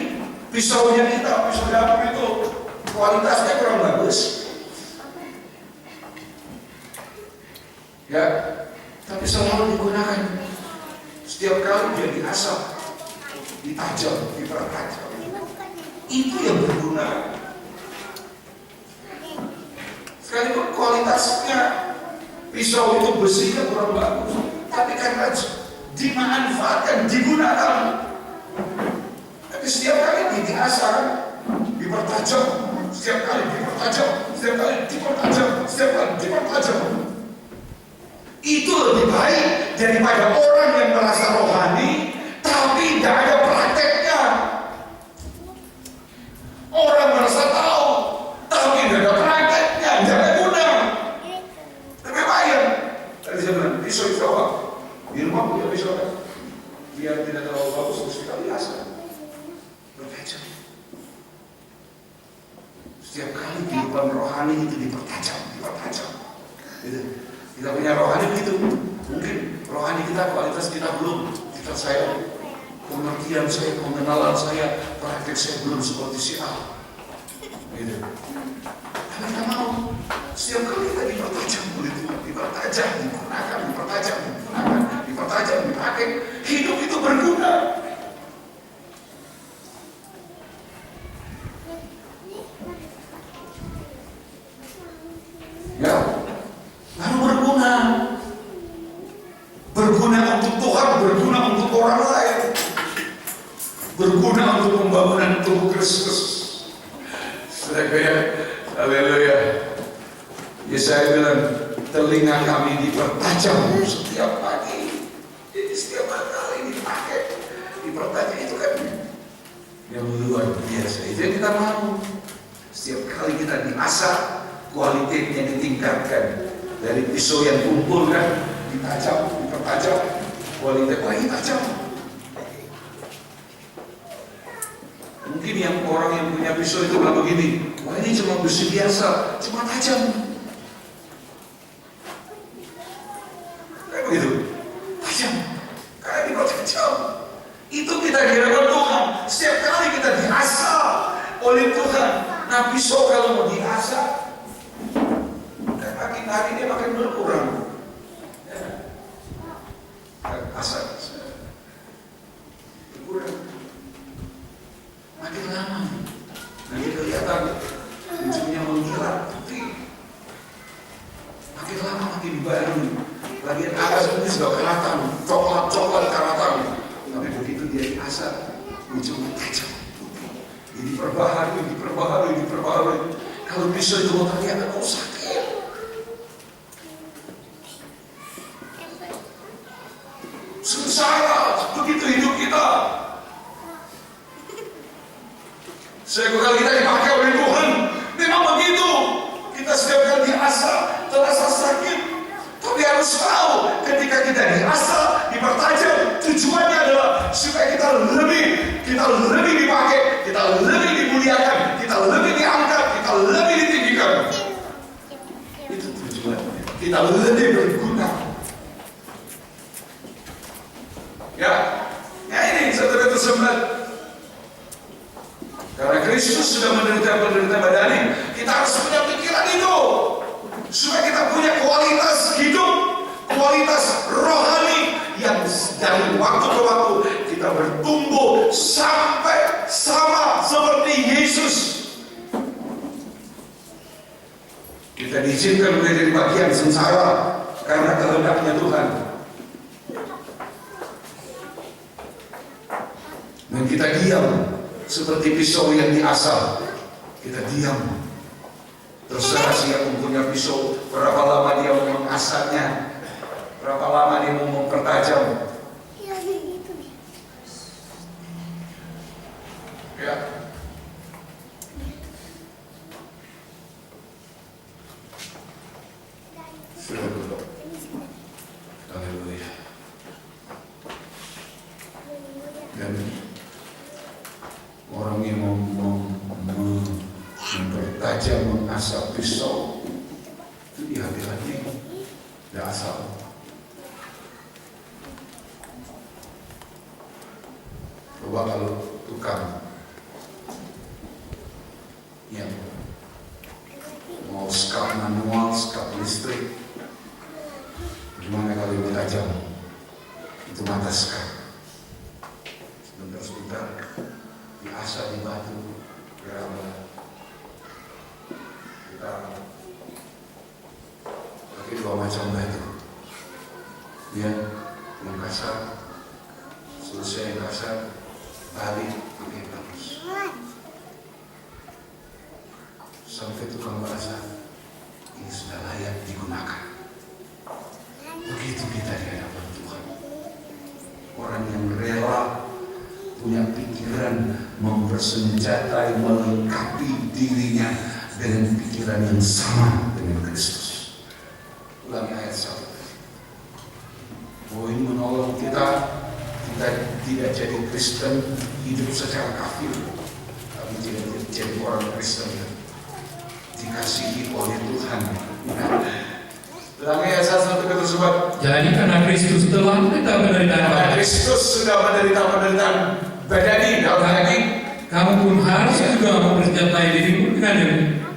pisaunya kita, pisau dapur itu kualitasnya kurang bagus. Ya, tapi selalu digunakan. Setiap kali dia diasah, ditajam, dipertajam. Itu yang berguna. Sekalipun kualitasnya pisau itu besinya kurang bagus, tapi karena dimanfaatkan, digunakan. Tapi setiap kali diasah, dipertajam, setiap kali dipertajam, setiap kali dipertajam, setiap kali dipertajam. Itu lebih baik daripada orang yang merasa rohani tapi tidak ada prakteknya. Orang merasa tahu tapi tidak ada prakteknya, tidak ada guna. Lebih baik. Tadi saya bilang pisau itu apa? Di rumah punya pisau kan? Biar tidak terlalu bagus terus kita biasa. Bertajam. Setiap kali kehidupan rohani itu dipertajam. Gitu. Kita punya rohani begitu. Mungkin rohani kita, kualitas kita belum. Kita saya, pengertian saya, pengenalan saya, praktek saya belum seperti si A. Gitu. Tapi kita mau setiap kali kita dipertajam, dipertajam, digunakan, dipertajam, dipakai. Hidup itu berguna. Ya. Berguna untuk Tuhan, berguna untuk orang lain, berguna untuk pembangunan tubuh Kristus. Saudara, haleluya. Yesaya bilang, telinga kami dipertajam setiap pagi. Jadi setiap kali dipakai, dipertajam itu kan yang luar biasa. Itu yang kita mau. Setiap kali kita diasah, kualitasnya ditingkatkan. Dari pisau yang kumpul kan, dipertajam, kualitas lagi tajam. Mungkin yang orang yang punya pisau itu bilang begini, wah ini cuma besi biasa, cuma tajam. Kayak begitu, tajam, kayak dipertajam. Itu kita kirakan Tuhan. Setiap kali kita diasah oleh Tuhan. Nah pisau kalau mau diasah, makin hari dia makin berkurang. Ya. Asal berkurang. Makin lama nanti kelihatan ujungnya menghilang, tapi makin lama makin baru. Bagian atas ini sudah kelihatan coklat kelihatan, tapi begitu dia diasah ujungnya tajam. Ini diperbaharui. Kalau pisau itu mau terlihat sakit. Sengsara, begitu hidup kita. Sekali kita dipakai oleh Tuhan, memang begitu. Kita setiap kali diasah, terasa sakit. Tapi harus tahu, ketika kita diasah, dipertajam, tujuannya adalah supaya kita lebih dipakai, kita lebih dimuliakan, kita lebih diangkat, kita lebih ditinggikan. Itu tujuannya. Kita lebih berguna. Ya ini saudara tersebut. Karena Kristus sudah menderita badani, kita harus punya pikiran itu, supaya kita punya kualitas hidup, kualitas rohani yang dari waktu ke waktu kita bertumbuh sampai sama seperti Yesus. Kita diizinkan menjadi bagian sengsara karena kehendaknya Tuhan. Dan kita diam seperti pisau yang diasah. Kita diam. Terserah siapa yang punya pisau, berapa lama dia mau mengasahnya, berapa lama dia mau mempertajam. Ya. Dan orang yang mempertajam, mengasah pisau itu di hati-hati, tidak asal. Coba kalau tukang yang mau skap manual, skap listrik, gimana kalau ini tajam? Itu mata skap. Sebentar diasah di batu, gerabah. Kita pakai dua macam batu. Dia yang kasar, selesai yang kasar, balik pakai bagus. Sampai tukang merasa ini sudah layak digunakan. Begitu kita di hadapan Tuhan. Orang yang rela punya pikiran mempersenjatai, melengkapi dirinya dengan pikiran yang sama dengan Kristus. Ulangi ayat 1. Oh, ini menolong kita tidak jadi Kristen hidup secara kafir, tapi tidak jadi orang Kristen dikasihi oleh Tuhan. Ulangi ayat 1 tersebut. Jadi karena Kristus telah menderita penderitaan, Karena Kristus sudah menderita penderitaan badani dalam daging, kamu pun harus juga mempersenjatai dirimu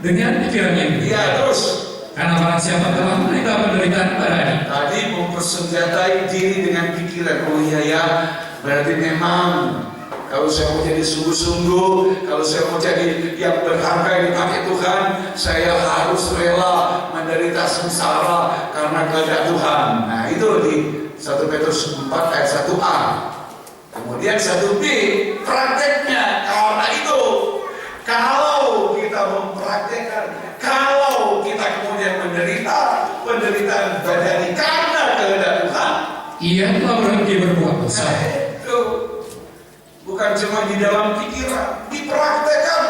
dengan pikiran yang benar. iya terus. Karena barang siapa telah menderita penderitaan badani, Tadi mempersenjatai diri dengan pikiran. Oh iya ya, berarti memang kalau saya mau jadi sungguh-sungguh, kalau saya mau jadi yang berharga yang dipakai Tuhan, saya harus rela menderita sengsara karena kehendak Tuhan. Nah itu di 1 Petrus 4 ayat 1a. Kemudian 1b, prakteknya. Karena itu, kalau kita mempraktekkan, kalau kita kemudian menderita penderitaan badani karena kehendak Tuhan, ia telah berhenti berbuat dosa. itu bukan cuma di dalam pikiran, dipraktekkan.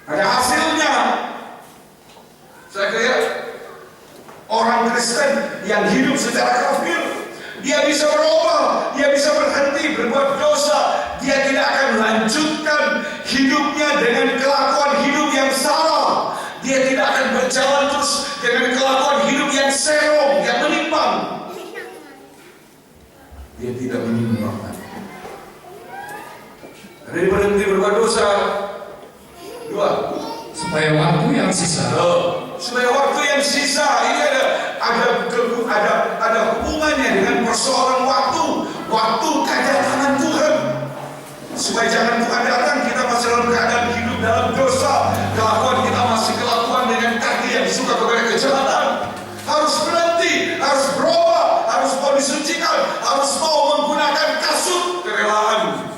Ada hasilnya. Saya kira orang Kristen yang hidup secara kafir, dia bisa berubah, dia bisa berhenti berbuat dosa, dia tidak akan melanjutkan hidupnya dengan kelakuan hidup yang salah, dia tidak akan berjalan terus dengan kelakuan hidup yang serong, yang menyimpang. Dia tidak menyimpang. Jadi berhenti berbuat dosa. 2. Supaya waktu yang sisa, Supaya waktu yang sisa ini ada hubungannya dengan persoalan waktu kedatangan Tuhan. Supaya jangan Tuhan datang kita masih dalam keadaan hidup dalam dosa, kelakuan kita masih kelakuan dengan kaki yang suka kepada kejahatan. Harus berhenti, harus berubah, harus mau disucikan, harus mau menggunakan kasut kerelaan,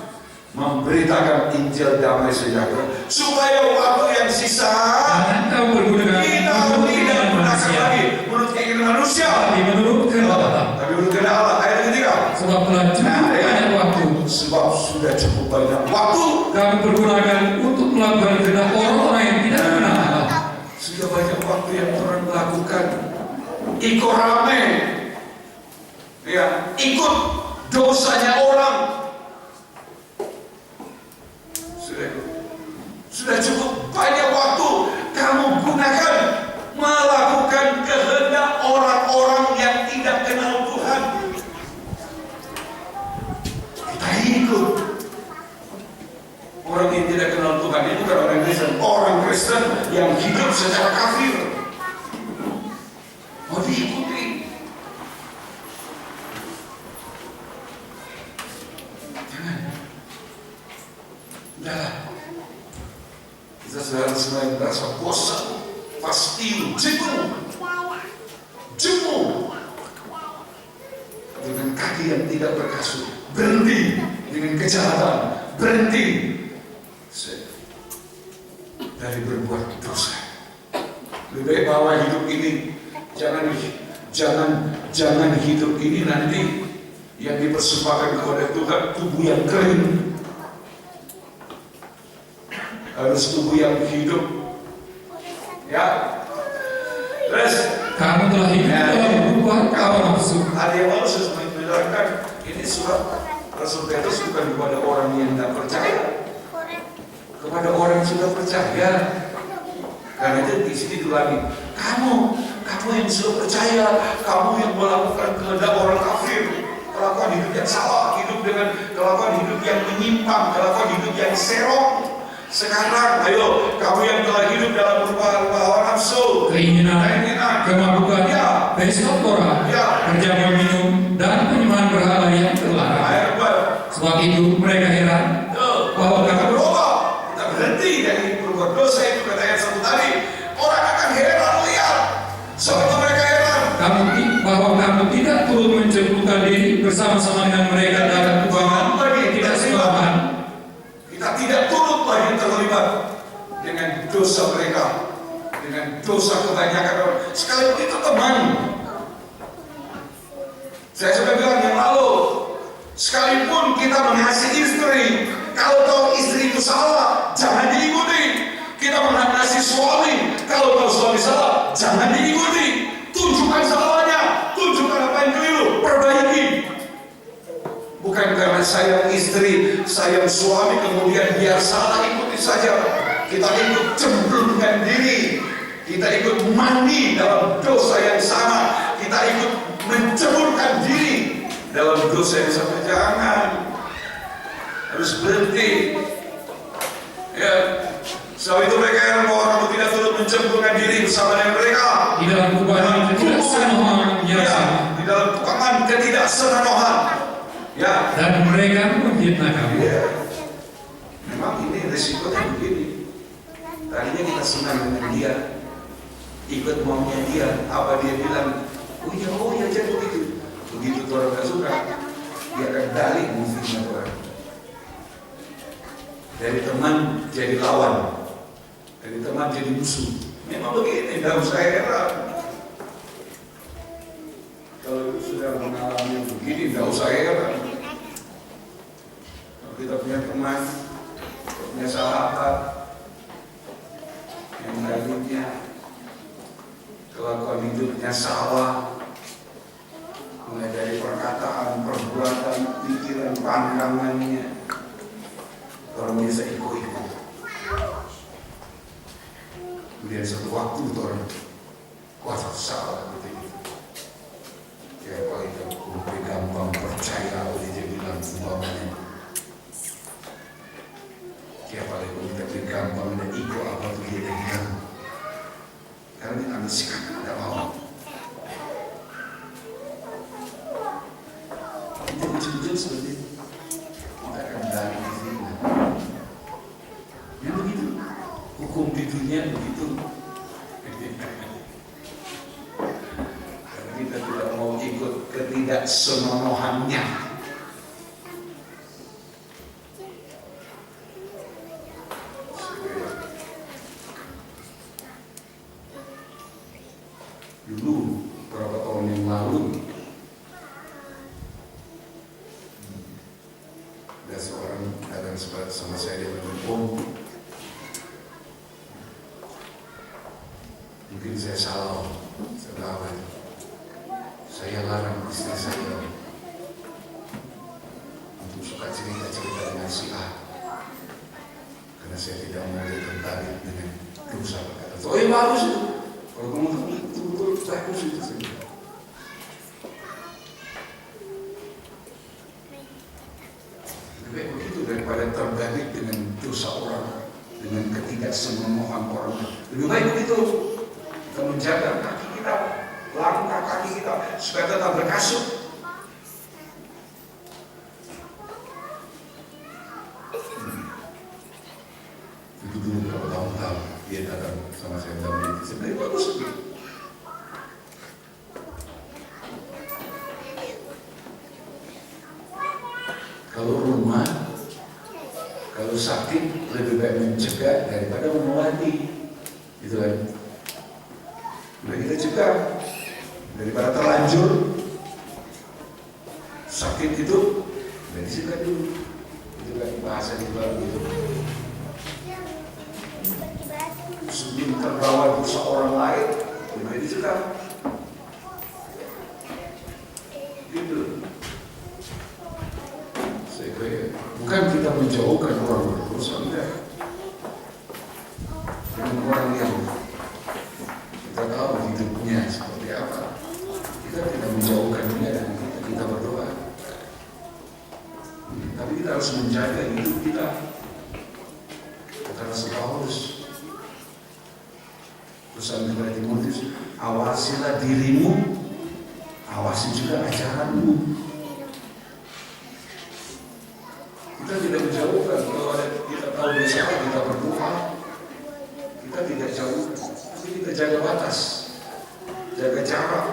memberitakan Injil damai sejahtera, supaya waktu yang sisa jangan kau berguna kita tidak menggunakan lagi menurut keinginan manusia, tapi menurut kehendak Allah. tapi menurut kehendak Allah. Ayat ketiga. Sebab telah cukup banyak waktu, Sebab sudah cukup banyak waktu kami pergunakan untuk melakukan kehendak orang-orang yang tidak mengenal Allah. sudah banyak waktu yang orang melakukan ikut rame, ya, ikut dosanya orang. Sudah cukup banyak waktu kamu gunakan melakukan kehendak orang-orang yang tidak kenal Tuhan. Kita ikut orang yang tidak kenal Tuhan. Itu bukan orang Kristen, orang Kristen yang hidup secara kafir. Mau diikuti. Jangan. Udahlah. Kita sedang merasa bosan, pasti jenuh dengan kaki yang tidak berkasut, berhenti dengan kejahatan, berhenti dari berbuat dosa. Lebih baik bawa hidup ini, jangan hidup ini nanti yang dipersembahkan kepada Tuhan tubuh yang kering. Harus tubuh yang hidup, ya. Terus Kamu telah hidup dalam berbuat hawa nafsu. ada yang mau menerangkan Ini surat Rasul Petrus bukan kepada orang yang tidak percaya, kepada orang yang sudah percaya. Karena itu di sini diulangi, kamu yang sudah percaya, kamu yang melakukan kehendak orang kafir, kelakuan hidup yang salah, hidup dengan kelakuan hidup yang menyimpang, kelakuan hidup yang serong. Sekarang, ayo, kamu yang telah hidup dalam rupa-rupa hawa nafsu, keinginan, kemabukan, pesta-pora, kerja minum, dan penyembahan berhala yang terlarang. Sebab itu mereka heran bahwa kita berubah, kita berhenti dari berbuat dosa itu, kata ayat 1 tadi. Orang akan heran lihat, sebab mereka heran bahwa kamu tidak turut mencemplungkan diri bersama-sama dengan mereka dalam kubangan tidak senonohan. Kita tidak turut lagi terlibat dengan dosa mereka, dengan dosa kebanyakan orang. Sekalipun itu teman, saya sudah bilang yang lalu, sekalipun kita mengasihi istri, kalau tahu istri itu salah, jangan diikuti. Kita mengasihi suami, kalau tahu suami salah, jangan diikuti. Tunjukkan salahnya, tunjukkan apa yang keliru, perbaiki. Bukan karena sayang istri, sayang suami, kemudian biar salah ikuti saja. Kita ikut cemplungkan diri, kita ikut mandi dalam dosa yang sama, kita ikut menceburkan diri dalam dosa yang sama. Jangan, harus berhenti. Ya, sebab itu mereka yang bahwa kamu tidak turut mencemplungkan diri bersama dengan mereka di dalam kubangan ketidaksenonohan yang sama, di dalam kubangan ketidaksenonohan. Ya. Dan mereka memfitnah kamu. Ya. Memang ini resikonya begini. Tadinya kita senang dengan dia, ikut maunya dia, apa dia bilang, oh ya jadi begitu. Begitu orang gak suka, dia akan balik memfitnah orang. Dari teman jadi lawan, dari teman jadi musuh. Memang begini, tidak usah heran. Kalau sudah mengalami begini, tidak usah heran. Kalau kita punya teman, punya sahabat yang tadinya kelakuan hidupnya salah, mulai dari perkataan, perbuatan, pikiran, pandangannya, orang biasa ikut-ikut. Kemudian satu waktu itu orang, wah salah gitu. Ya paling gampang percaya dia bilang umpamanya. Ya paling kita gampang dan ikut apa tuh dia bilang. Karena kita ambil sikap tidak mau. Itu ujung-ujung seperti itu. Kita akan dari di sini. Ya begitu. Hukum di dunia begitu. Kita tidak mau ikut ketidaksenonohannya. Dulu beberapa tahun yang lalu ada seorang datang sama saya, dia menelpon. Mungkin saya salah, saya tahu. Saya larang istri saya untuk suka cerita-cerita dengan si A, karena saya tidak mau dia tertarik dengan dosa perkataan. Oh ya bagus itu, kalau kamu betul-betul bagus itu saja. Lebih baik begitu daripada terbalik dengan dosa orang, dengan ketidaksenonohan orang. Lebih baik begitu, kita menjaga kaki kita, langkah kaki kita supaya tetap berkasut. Itu dulu berapa tahun dia datang sama saya dalam itu. Sebenarnya bagus. Kalau rumah, kalau sakit lebih baik mencegah daripada mengobati, gitu kan? Nah kita cegah daripada terlanjur sakit itu, dan dicegah dulu. Itu kan bahasa di luar gitu. Sebelum terbawa dosa orang lain, lebih dicegah. Gitu. Bukan kita menjauhkan orang berdosa, enggak. Dengan orang yang kita tahu hidupnya seperti apa, kita tidak menjauhkan dia dan kita berdoa. Tapi kita harus menjaga hidup kita. Kata Rasul Paulus, pesan kepada Timotius, awasilah dirimu, awasi juga ajaranmu. Kita tidak menjauhkan. Kalau ada kita tahu dosa, kita berdoa. Kita tidak jauh, tapi kita jaga batas, jaga jarak.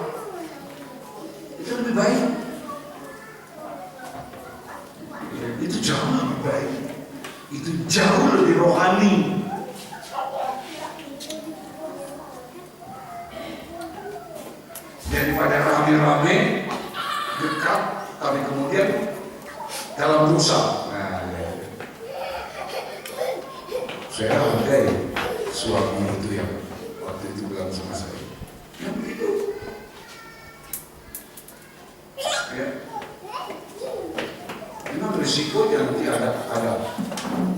Itu lebih baik. Itu jauh lebih baik. Itu jauh lebih rohani. Daripada rame-rame, dekat, tapi kemudian dalam dosa. Saya hargai suami itu yang waktu itu bilang sama saya, yang begitu. Ya. Memang risikonya nanti ada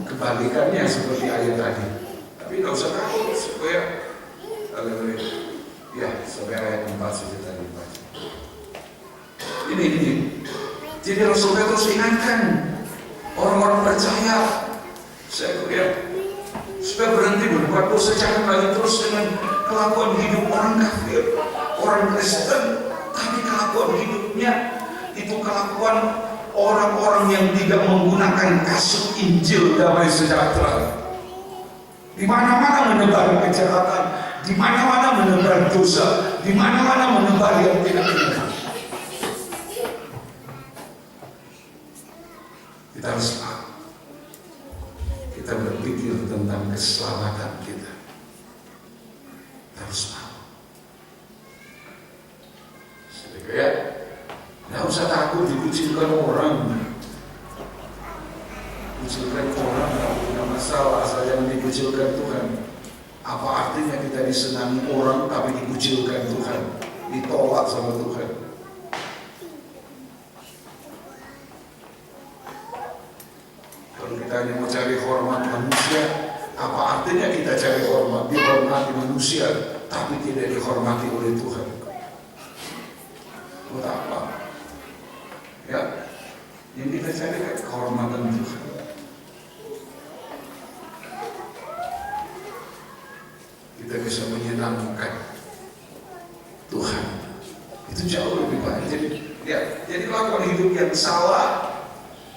kebalikannya seperti ayat tadi. Tapi nggak usah takut supaya ya sampai ayat 4 saja tadi baca. Ini. Jadi Rasul Petrus ingatkan orang-orang percaya, saya lihat, supaya berhenti berbuat dosa, jangan lagi terus dengan kelakuan hidup orang kafir, orang Kristen, tapi kelakuan hidupnya itu kelakuan orang-orang yang tidak menggunakan kasut Injil damai sejahtera. Di mana-mana menebar kejahatan, di mana-mana menebar dosa, di mana-mana menebar yang tidak benar. Kita harus tahu. Kita berpikir tentang keselamatan kita. Kita harus tahu. Ya, nggak usah takut dikucilkan orang. Kucilkan orang nggak punya masalah, asal jangan dikucilkan Tuhan. Apa artinya kita disenangi orang tapi dikucilkan Tuhan, ditolak sama Tuhan? Kalau kita hanya mau cari hormat manusia, apa artinya kita cari hormat, dihormati manusia tapi tidak dihormati oleh Tuhan? Buat apa? Ya, yang kita cari kan kehormatan Tuhan. Kita bisa menyenangkan Tuhan, itu jauh lebih baik. Jadi lakukan hidup yang salah,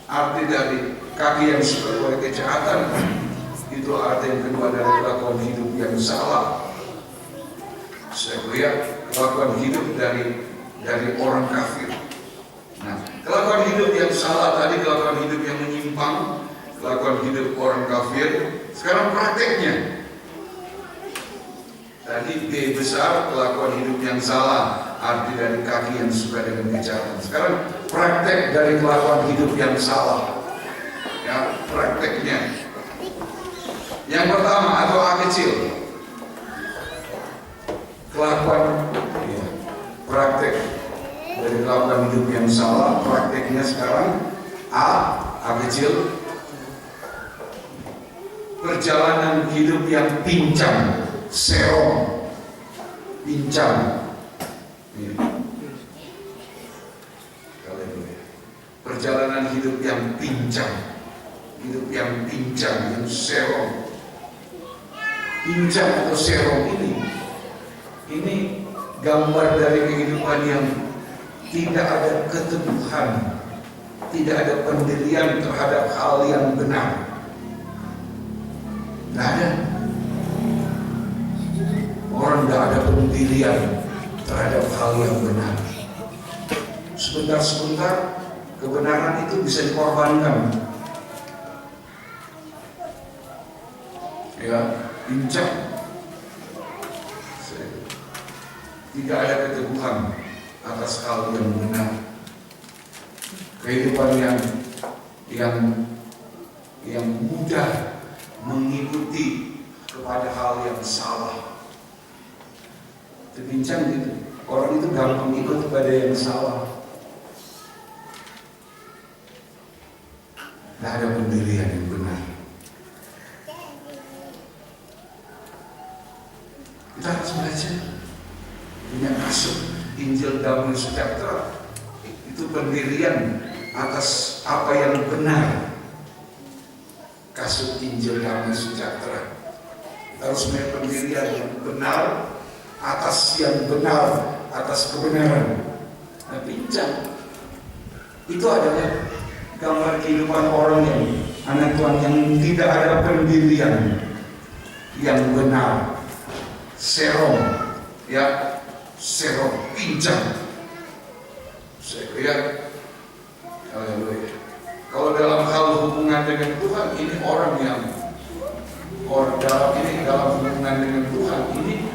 arti dari kaki yang suka oleh kejahatan, itu arti yang kedua dari kelakuan hidup yang salah. Saya lihat kelakuan hidup dari orang kafir. Nah, kelakuan hidup yang salah tadi, kelakuan hidup yang menyimpang, kelakuan hidup orang kafir. Sekarang prakteknya. Tadi B besar, kelakuan hidup yang salah, arti dari kaki yang suka dengan kejahatan. Sekarang praktek dari kelakuan hidup yang salah. Ya, prakteknya. Yang pertama atau A kecil, kelakuan praktek dari kelakuan hidup yang salah, prakteknya sekarang A kecil, perjalanan hidup yang pincang, serong, pincang. Perjalanan hidup yang pincang, yang serong. Pincang atau serong ini gambar dari kehidupan yang tidak ada keteguhan, tidak ada pendirian terhadap hal yang benar. Tidak ada. Orang tidak ada pendirian terhadap hal yang benar. Sebentar-sebentar kebenaran itu bisa dikorbankan. Ya, pincang. Tidak ada keteguhan atas hal yang benar. Kehidupan yang mudah mengikuti kepada hal yang salah. Terbincang gitu. Orang itu gampang ikut kepada yang salah. Tidak ada pendirian yang benar. Kita harus belajar punya kasut Injil Damai Sejahtera. Itu pendirian atas apa yang benar. Kasut Injil Damai Sejahtera. Kita harus punya pendirian yang benar atas yang benar, atas kebenaran. Nah, pincang itu adalah gambar kehidupan orang yang anak Tuhan yang tidak ada pendirian yang benar. Serong, ya, serong, pincang. Saya lihat, kalau dalam hal hubungan dengan Tuhan, ini orang yang dalam hubungan dengan Tuhan ini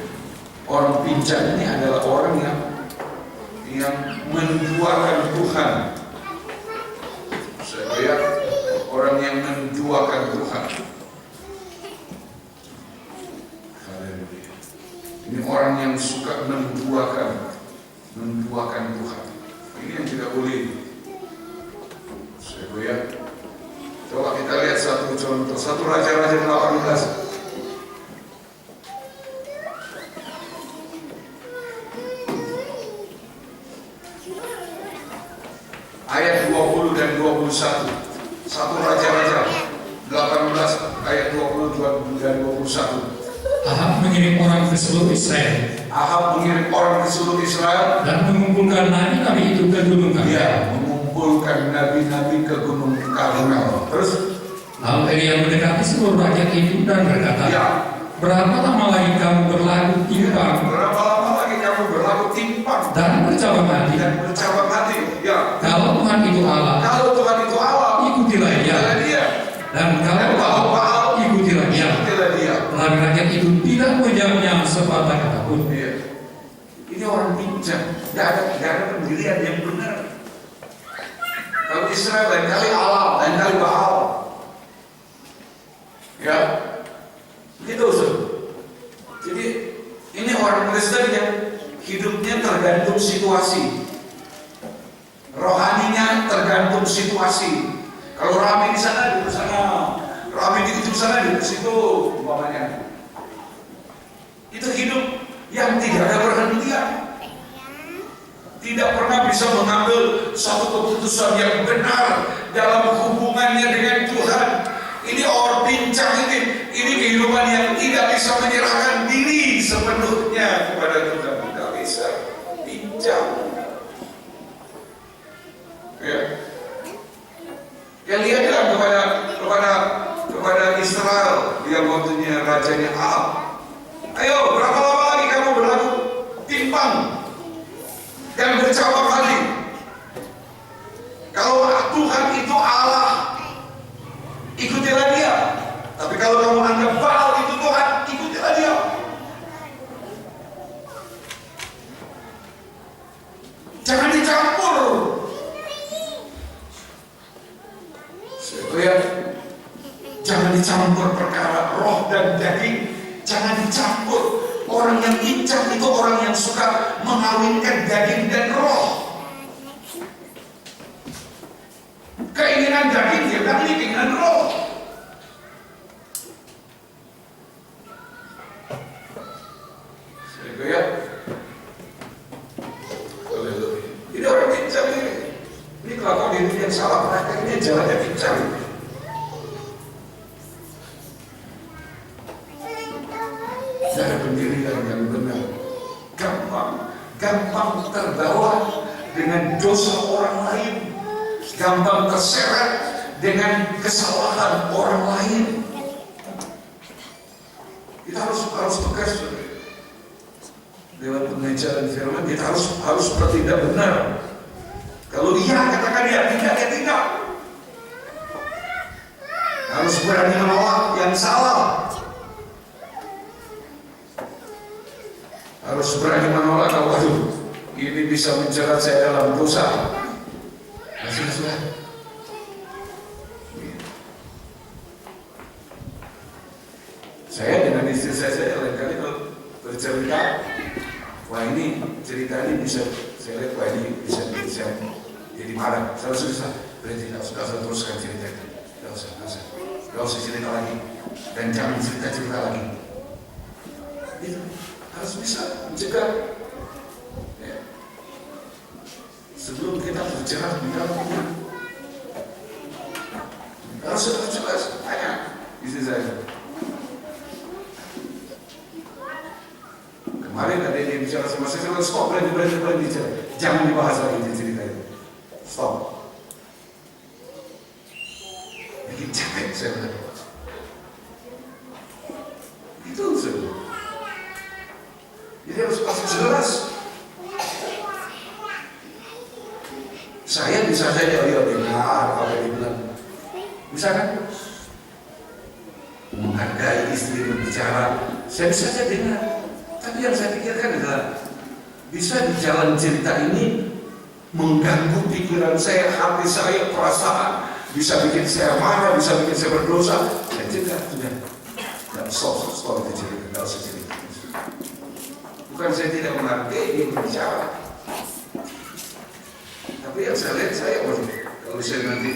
orang pincang ini adalah orang yang menduakan Tuhan. Saya lihat orang yang menduakan Tuhan. Ini orang yang suka menduakan Tuhan. Ini yang tidak boleh. Saya lihat. Coba kita lihat satu contoh, 1 Raja-Raja 18. Ayat 20 dan 21. 1 Raja-Raja 18 ayat 20 dan 21. Ahab mengirim orang ke seluruh Israel. Ahab mengirim orang ke seluruh Israel dan mengumpulkan nabi-nabi itu ke Gunung Karmel. Dia mengumpulkan nabi-nabi ke Gunung Karmel. Terus lalu Elia mendekati seluruh rakyat itu dan berkata, ya, berapa lama lagi kamu berlaku timpang? Berapa lama lagi kamu berlaku timpang dan bercabang hati? Ya. Kalau Tuhan itu Allah, ikutilah Dia. Dan kalau Baal, ikutilah Dia. Lalu rakyat itu tidak menjawabnya sepatah kata pun. Iya. Ini orang pincang, tidak ada pendirian yang benar. Kalau Israel lain kali Allah, lain kali Baal. Ya, gitu. Jadi ini orang Kristen yang hidupnya tergantung situasi, rohaninya tergantung situasi. Kalau ramai di sana, di sana, ramai di sana, di situ, umpamanya. Itu hidup yang tidak ada perhentian, tidak pernah bisa mengambil satu keputusan yang benar dalam hubungannya dengan Tuhan. Ini orang pincang ini kehidupan yang tidak bisa menyerahkan diri sepenuhnya kepada Tuhan. Tidak bisa, pincang. Ya. Yang lihatlah kepada Israel yang waktunya rajanya Ahab. Ayo, berapa lama lagi kamu berlaku timpang dan bercabang hati? Kalau Tuhan itu Allah, ikutilah Dia. Tapi kalau kamu anggap Baal itu Tuhan, ikutilah Dia. Jangan dicampur. Jangan dicampur perkara roh dan daging. Jangan dicampur. Orang yang pincang itu orang yang suka mengawinkan daging dan roh. Keinginan daging dia bilang ini keinginan roh. Ya. Ini orang pincang ini. Ini kelakuan diri yang salah, mereka ini jalannya pincang. Ada pendirian yang benar. Gampang terbawa dengan dosa orang lain, gampang terseret dengan kesalahan orang lain. Kita harus tegas lewat pengajaran firman. Kita harus bertindak benar. Kalau iya, katakan ya, tidak ya tidak. Harus berani menolak yang salah. Harus berani menolak kalau ini bisa menjerat saya dalam dosa. Sudah. Saya dengan istri saya lain kali kalau bercerita, wah ini cerita ini bisa saya lihat, wah ini bisa jadi marah. Saya sudah berhenti, sudah teruskan cerita ini. Gak usah cerita lagi, dan jangan cerita lagi. Itu harus bisa mencegah. Ya. Sebelum kita bergerak di dalam iman, harus jelas. Tanya istri saya. Kemarin ada yang bicara sama saya, stop, berhenti bicara. Jangan dibahas lagi cerita itu. Stop. Bikin capek saya bilang. Itu saja. Jadi harus pasti jelas. Saya bisa saja dengar apa yang dibilang. Bisa kan? Menghargai istri berbicara, saya bisa saja dengar. Tapi yang saya pikirkan adalah bisa di jalan cerita ini mengganggu pikiran saya, hati saya, perasaan, bisa bikin saya marah, bisa bikin saya berdosa. Saya cegah sudah. Dan stop itu cerita, tidak usah cerita. Bukan saya tidak menghargai dia berbicara, tapi yang saya lihat kalau saya nanti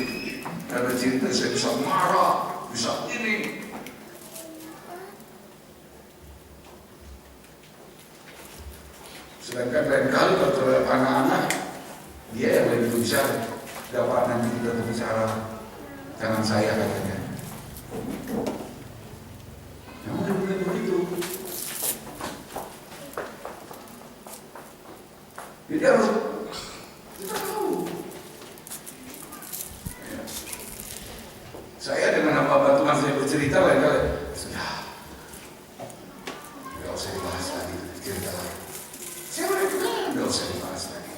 ada cerita saya bisa marah, bisa ini. Sedangkan lain kali kalau terhadap anak-anak, dia yang lebih berbicara. Dapat nanti kita berbicara, jangan saya katanya. Namun bukan begitu. Jadi harus kita tahu. Ya. Saya dengan hamba Tuhan saya bercerita lain kali, sudah, nggak usah dibahas lagi cerita lain. Saya nggak usah dibahas lagi.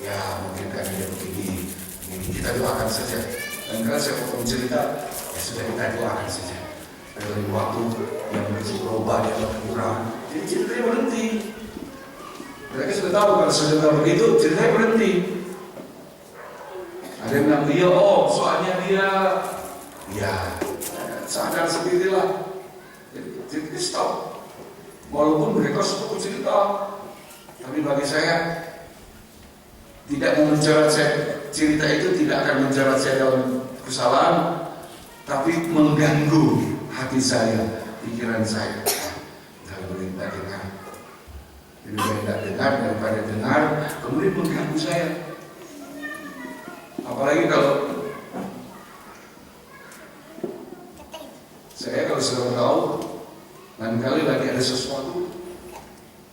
Ya mungkin karena dia begini, kita doakan saja. Dan kalau saya mau cerita, ya sudah kita doakan saja. Dari waktu yang begitu berubah, dia berkurang, jadi ceritanya berhenti. Mereka sudah tahu kalau sudah begitu, ceritanya berhenti. Ada yang bilang dia, soalnya dia, ya sadar sendirilah. Jadi stop. Walaupun mereka suka cerita, tapi bagi saya tidak menjerat saya, cerita itu tidak akan menjerat saya dalam kesalahan, tapi mengganggu hati saya, pikiran saya. Kalau tidak dengar, lebih baik tidak dengar daripada dengar kemudian mengganggu saya. Apalagi kalau saya sudah tahu, lain kali lagi ada sesuatu,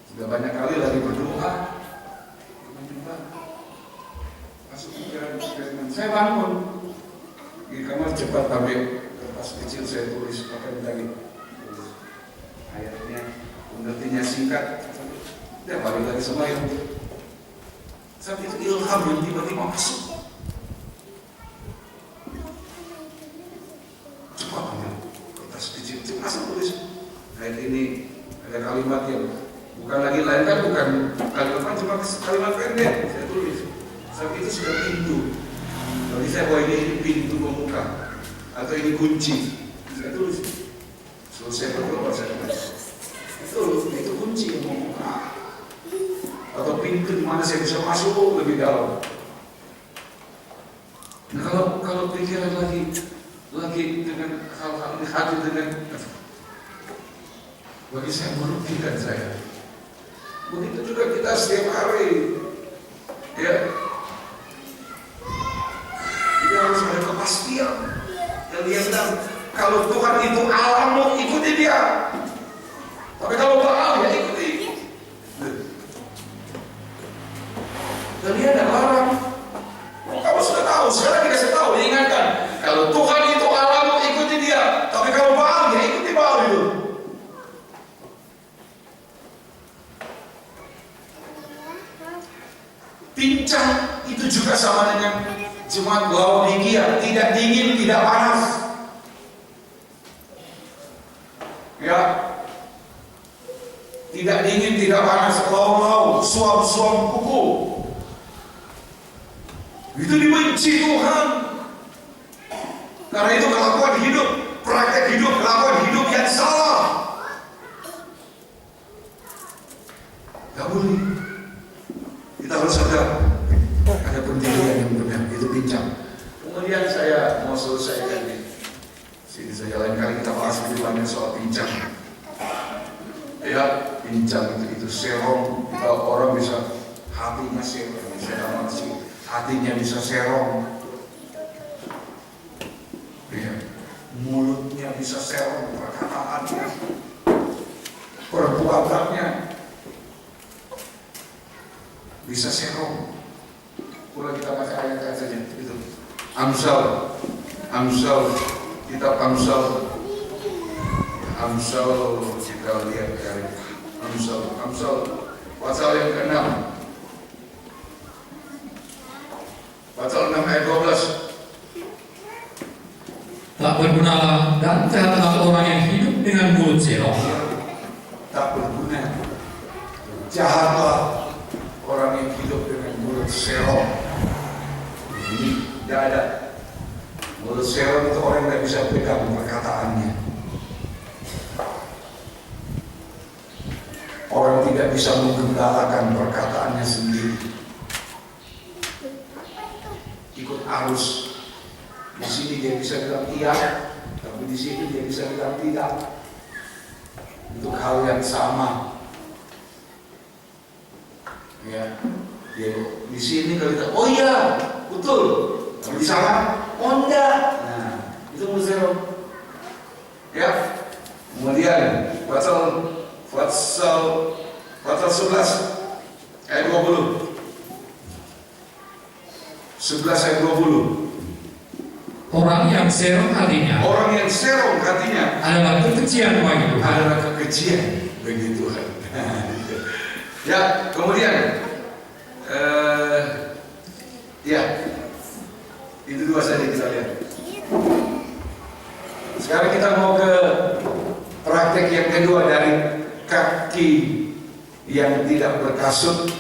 sudah banyak kali lagi berdoa, masuk pikiran, saya bangun di kamar cepat ambil kertas kecil, saya tulis pakai lagi ayatnya, pengertiannya singkat, dan balik lagi sama yang saat itu ilham yang tiba-tiba masuk. Cepat ambil kertas kecil, masuk tulis ayat ini, ada kalimat yang bukan lagi lain kan, bukan kalimat cuma kalimat pendek, saya tulis. Saat itu sudah pintu. Bagi saya bahwa ini pintu pembuka atau ini kunci. Saya tulis. Selesai berdoa saya tulis. Itu kunci yang membuka. Atau pintu di mana saya bisa masuk lebih dalam. Nah kalau pikiran lagi dengan hal-hal ini hadir dengan, bagi saya merugikan saya. Begitu juga kita setiap hari, ya. Dia harus ada kepastian. Dan dia bilang, kalau Tuhan itu Allahmu, ikuti dia. Tapi kalau Baal, ya ikuti. Dan dia ada larang. Kamu sudah tahu, sekarang dikasih tahu, diingatkan. Kalau Tuhan itu Allahmu, ikuti dia. Tapi kalau Baal, ya ikuti Baal itu. Pincang itu juga sama dengan jemaat Laodikia, tidak dingin, tidak panas. Ya, tidak dingin, tidak panas, lau-lau, suam-suam kuku. Itu dibenci Tuhan. Karena itu kelakuan hidup, praktek hidup, kelakuan hidup yang salah. Gak boleh. Kita harus ada pendirian yang benar, itu bincang. kemudian saya mau selesaikan di sini saja. Lain kali kita bahas lebih banyak soal pincang. Ya, pincang itu serong. Kalau orang bisa hatinya serong, hatinya bisa serong. Ya, mulutnya bisa serong perkataannya, perbuatannya bisa serong. Kalau kita baca ayat-ayat saja itu. Amsal, kitab Amsal kita lihat dari Amsal pasal yang ke-6, pasal 6 ayat 12. Tak bergunalah dan jahatlah orang yang hidup dengan mulut serong. Tak berguna, jahatlah orang yang hidup dengan mulut serong. Ini tidak ada. Mulut serong itu orang yang tidak bisa pegang perkataannya. Orang tidak bisa menggendalakan perkataannya sendiri. Ikut arus. Di sini dia bisa bilang iya, tapi di sini dia bisa bilang tidak. Untuk hal yang sama. Ya, dia di sini kalau kita, oh iya, betul. Tapi di sana, oh enggak. Nah, itu museum. Ya, kemudian pasal 11 ayat 20. 11 ayat 20. Orang yang serong hatinya adalah kekejian bagi Tuhan. Ya, kemudian ya, itu dua saja kita lihat. Sekarang kita mau ke praktek yang kedua dari kaki yang tidak berkasut.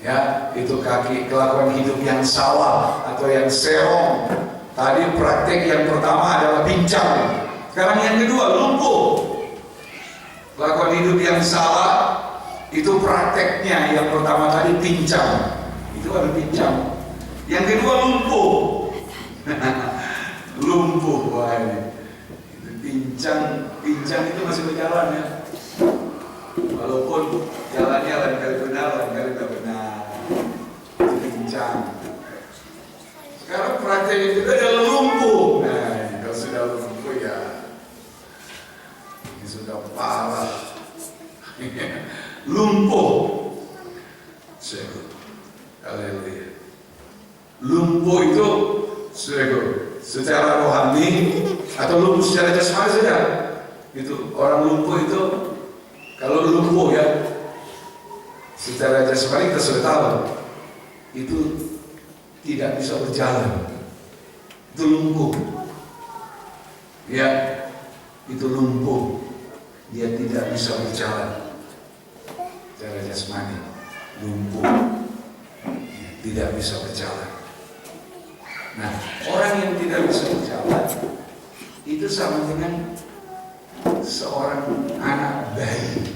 Ya, itu kaki kelakuan hidup yang salah atau yang serong. Tadi praktek yang pertama adalah pincang. Sekarang yang kedua, lumpuh. Kelakuan hidup yang salah itu prakteknya. Yang pertama tadi pincang. Itu ada pincang. Yang kedua lumpuh. Lumpuh, wah ini. Pincang itu masih berjalan ya. Walaupun jalannya lain kali benar, lain kali tidak benar. Itu pincang. Sekarang praktek itu adalah lumpuh. Nah, kalau sudah lumpuh ya, ini sudah parah. Lumpuh. Haleluya. Lumpuh itu secara rohani atau lumpuh secara jasmani saja. Itu orang lumpuh itu, kalau lumpuh ya, secara jasmani kita sudah tahu itu tidak bisa berjalan. Itu lumpuh. Ya, itu lumpuh. Dia tidak bisa berjalan. Secara jasmani, lumpuh. Tidak bisa berjalan. Nah, orang yang tidak bisa berjalan itu sama dengan seorang anak bayi.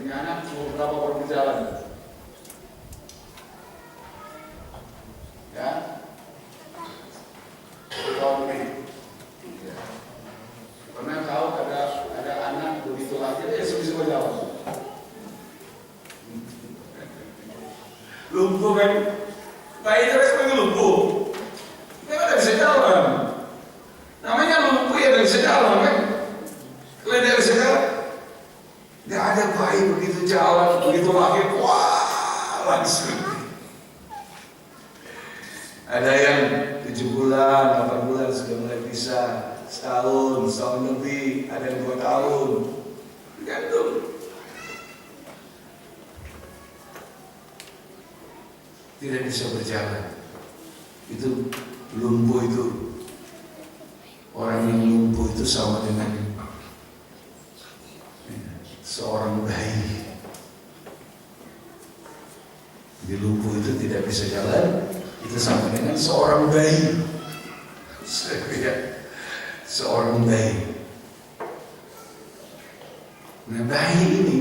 Anak berapa orang berjalan? Ya, tahun ini. Ya. Pernah tahu ada anak begitu aja dia bisa berjalan. Lumpuh kan? Bayi terus pengen lumpuh. Dia tidak bisa jalan. Namanya lumpuh ya tidak bisa jalan kan? Kalau dia bisa jalan. Tidak ada bayi begitu jalan, begitu lahir, wah langsung. Ada yang 7 bulan, 8 bulan sudah mulai bisa, setahun lebih, ada yang 2 tahun, tergantung. Tidak bisa berjalan. Itu lumpuh itu. Orang yang lumpuh itu sama dengan seorang bayi. Di lumpuh itu tidak bisa jalan, itu sama dengan seorang bayi. Seorang bayi. Nah, bayi ini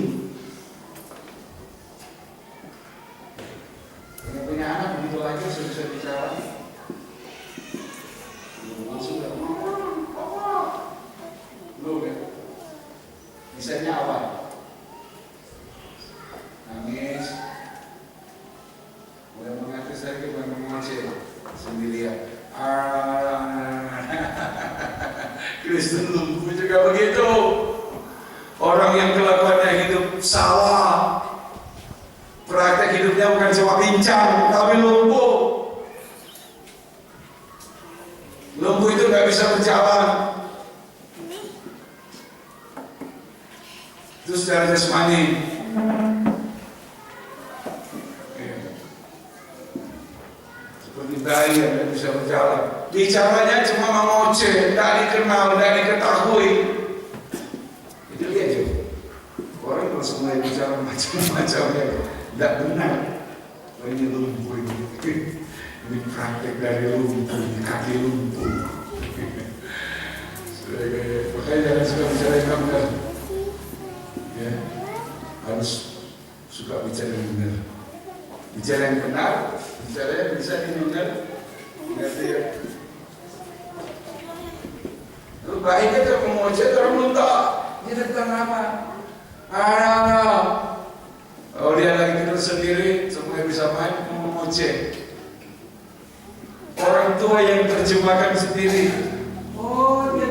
Kristen lumpuh juga begitu. Orang yang kelakuannya hidup salah, praktek hidupnya bukan cuma pincang, tapi lumpuh. Lumpuh itu nggak bisa berjalan. Itu secara jasmani. Seperti bayi yang tidak bisa berjalan. Bicaranya cuma mengoceh, tidak dikenal, tidak diketahui. Itu dia aja. Orang kalau mulai bicara macam-macamnya tidak benar. Ini lumpuh ini. Ini praktek dari lumpuh, kaki lumpuh. Makanya jangan suka bicara yang benar. Ya, harus suka bicara yang benar. Bicara yang benar, bicara yang bisa didengar. Ngerti ya? Lalu baik aja mengoceh orang muntah. Dia tentang apa? Anak-anak. Kalau dia lagi tidur sendiri, semuanya bisa main mengoceh. Orang tua yang terjemahkan sendiri. Oh, dia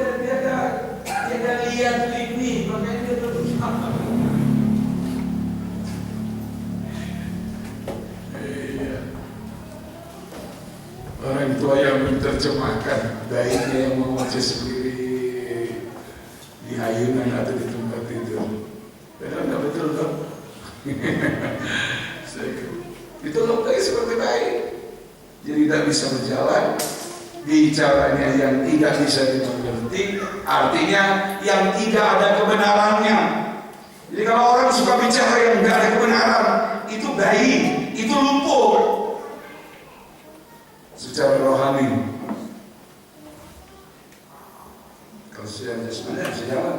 lihat ini, makanya dia terjemahkan. Orang tua yang menerjemahkan, baiknya yang mengoceh sendiri di ayunan atau di tempat tidur. Benar nggak betul dong? Itu loh kayak seperti baik. Jadi tidak bisa berjalan, bicaranya yang tidak bisa dimengerti, artinya yang tidak ada kebenarannya. Jadi kalau orang suka bicara yang tidak ada kebenaran, itu baik, itu lumpuh secara rohani. Kalau secara jasmani bisa jalan,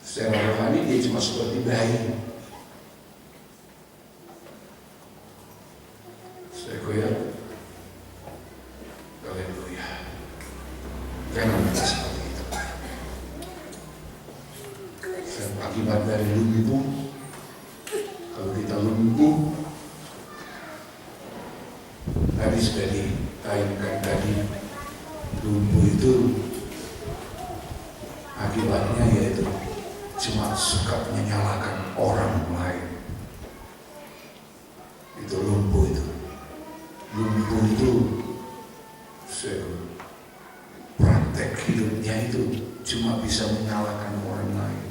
secara rohani dia cuma seperti bayi. Haleluya. Jangan kita seperti itu. Akibat dari lumpuh, kalau kita lumpuh, tadi sudah ditayangkan tadi, lumpuh itu akibatnya yaitu cuma suka menyalahkan orang lain. Itu lumpuh itu. Lumpuh itu praktek hidupnya itu cuma bisa menyalahkan orang lain.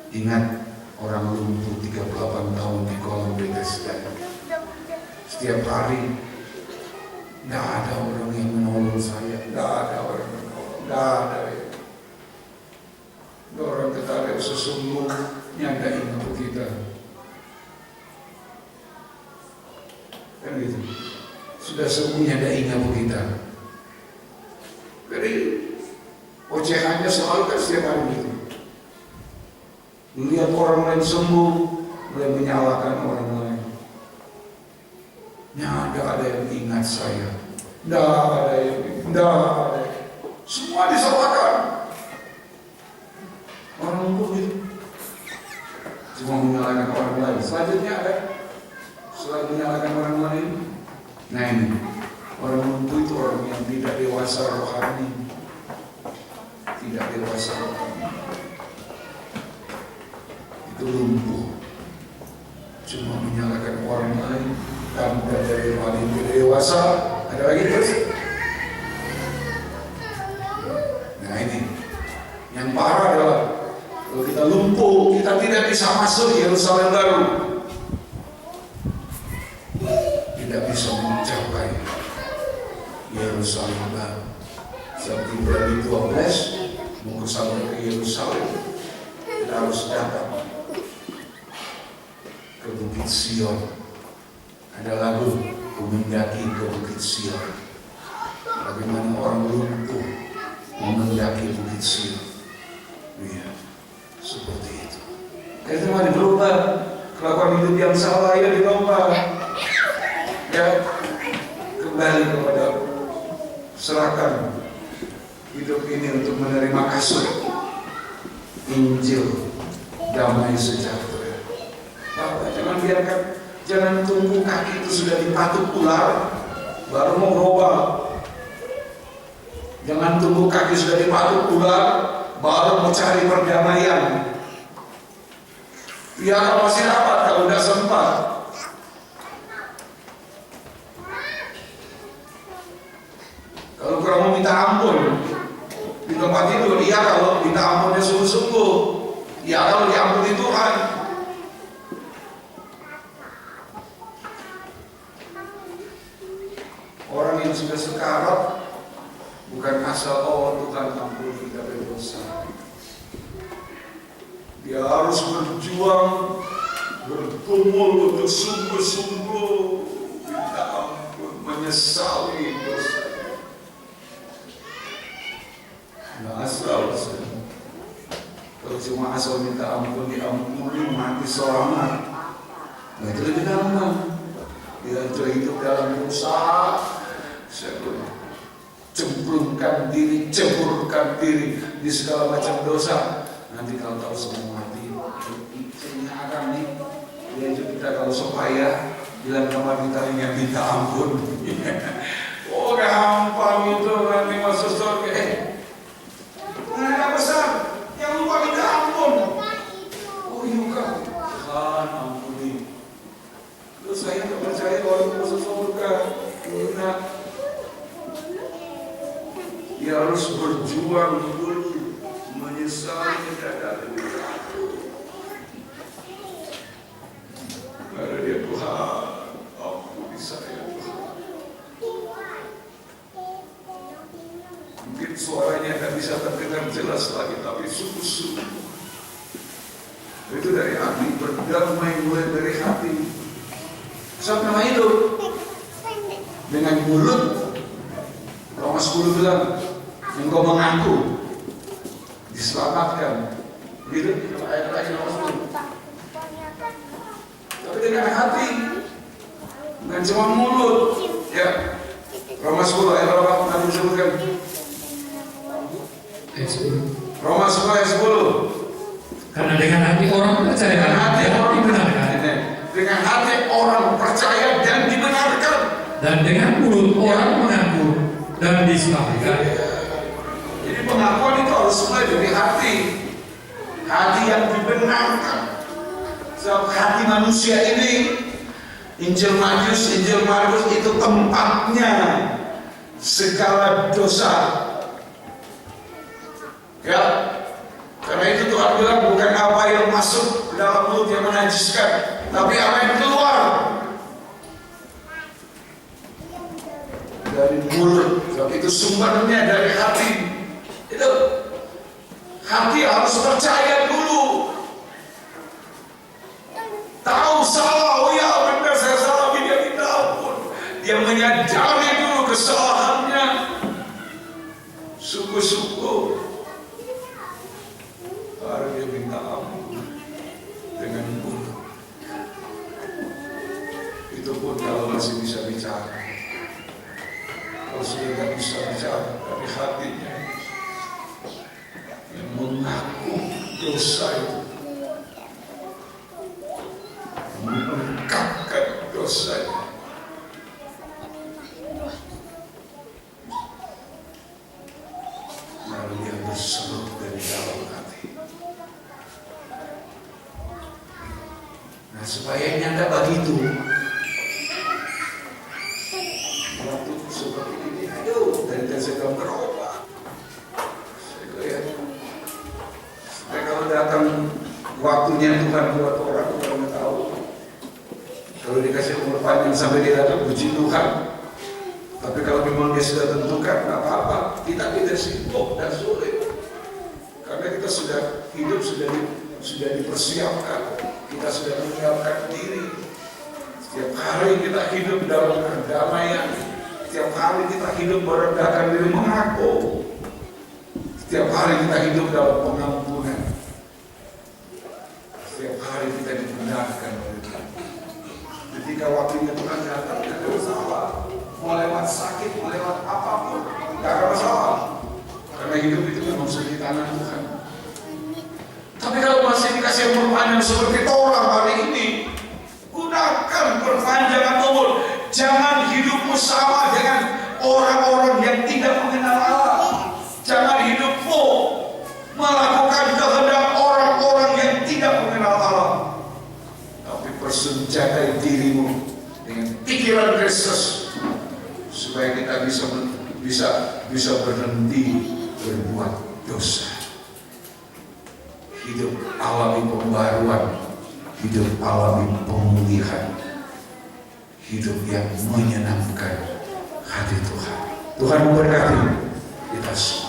Ingat orang lumpuh 38 tahun di kolam Bethesda. Setiap hari tidak ada orang yang menolong saya, tidak ada orang yang menolong, tidak ada. Orang ketarik sesungguhnya tidak ingat kita. Kan gitu. Sudah sesungguhnya ada ingat kita. Jadi ocehannya selalu kan setiap hari gitu. Melihat orang lain sembuh, mulai menyalahkan orang lain. Tidak ada yang ingat saya. Tidak ada yang ingat. Semua disalahkan. Orang lumpuh itu cuma menyalahkan orang lain. Selanjutnya ada selain menyalahkan orang lain. Nah ini orang lumpuh itu orang yang tidak dewasa rohani, tidak dewasa rohani. Itu lumpuh, cuma menyalahkan orang lain tanpa dari rohani tidak dewasa. Ada lagi terus. Nah ini yang parah adalah kalau kita lumpuh, kita tidak bisa masuk Yerusalem baru. Tidak bisa mencapai Yerusalem baru. Saat Ibrani 12 mau kesana ke Yerusalem, kita harus datang ke Bukit Sion. Ada lagu mendaki ke Bukit Sion. Bagaimana orang lumpuh mendaki Bukit Sion? Iya, seperti itu. Itu mah dirubah. Kelakuan hidup yang salah ya dirubah. Ya, kembali kepada serahkan hidup ini untuk menerima kasih Injil damai sejahtera. Bapak jangan biarkan, jangan tunggu kaki itu sudah dipatuk ular, baru mau berubah. Jangan tunggu kaki sudah dipatuk ular, baru mau cari perdamaian. Ya masih dapat kalau udah sempat. Kalau kurang mau minta ampun di tempat tidur, iya kalau minta ampunnya sungguh-sungguh, iya kalau diampuni Tuhan. Orang yang sudah sekarat bukan asal Tuhan ampuni kita berdosa. Dia harus berjuang, bergumul untuk sungguh-sungguh minta ampun, menyesali dosa. Nggak asal, kalau cuma asal minta ampun diampuni mati selamat, nah itu lebih gampang. Dia sudah hidup dalam dosa, cemplungkan diri, ceburkan diri di segala macam dosa. Nanti kalau tahu semua mati, ini akan nih dia kita kalau supaya bilang sama kita minta ampun. Oh gampang itu nanti masuk surga. Nggak besar, yang lupa minta ampun. Oh iya kan, Tuhan ampuni. Terus saya tak percaya orang masuk surga. Karena dia harus berjuang dulu, menyesali dari dosa. Karena dia Tuhan, ampuni saya Tuhan. Mungkin suaranya tak bisa terdengar jelas lagi, tapi sungguh-sungguh itu dari hati, berdamai mulai dari hati. Siapa nama itu? Dengan mulut. Roma 10 bilang, engkau mengaku diselamatkan. Gitu, ayat-ayat Roma 10. Tapi dengan hati, bukan cuma mulut. Ya, Roma 10 ayat berapa? Nanti disebutkan. Ayat 10. Roma 10 ayat 10. Karena dengan hati orang percaya, Dengan hati orang dibenarkan. Dengan hati orang percaya dan dibenarkan. Dan dengan mulut orang mengaku dan diselamatkan. Jadi pengakuan itu harus mulai dari hati. Hati yang dibenarkan. Sebab hati manusia ini, Injil Matius, Injil Markus itu tempatnya segala dosa. Ya, karena itu Tuhan bilang bukan apa yang masuk ke dalam mulut yang menajiskan, tapi apa yang keluar dari mulut. Sebab itu sumbernya dari hati. Itu hati harus percaya dulu. Tahu salah, oh ya benar saya salah, dia minta ampun. Dia menyadari dulu kesalahannya. Sungguh-sungguh baru dia minta ampun dengan mulut. Itu pun kalau masih bisa bicara. Kalau sudah tidak bisa bicara dari hatinya yang mengaku dosa itu, mengungkapkan dosanya. Lalu dia berseru dari dalam hati. Nah, supaya nyata begitu, waktu seperti ini, aduh, dari saya berubah. Saya lihat, supaya kalau datang waktunya Tuhan buat orang tahu. Kalau dikasih umur panjang sampai dia datang, puji Tuhan. Tapi kalau memang dia sudah tentukan, nggak apa-apa. Kita tidak sibuk dan sulit. Karena kita sudah hidup, sudah dipersiapkan. Kita sudah menyiapkan diri. Setiap hari kita hidup dalam kedamaian. Setiap hari kita hidup merendahkan diri, mengaku. Setiap hari kita hidup dalam pengampunan. Setiap hari kita dibenarkan oleh Tuhan. Ketika waktunya Tuhan datang, tidak ada masalah. Mau lewat sakit, mau lewat apapun, tidak ada masalah. Karena hidup itu memang sudah di tangan Tuhan. Tapi kalau masih dikasih umur panjang seperti orang hari ini, gunakan perpanjangan umur. Jangan hidupmu sama dengan orang-orang yang tidak mengenal Allah. Jangan hidupmu melakukan kehendak orang-orang yang tidak mengenal Allah. Tapi persenjatai dirimu dengan pikiran Kristus supaya kita bisa berhenti berbuat dosa. Hidup alami pembaruan, hidup alami pemulihan, hidup yang menyenangkan hati Tuhan. Tuhan memberkati kita semua.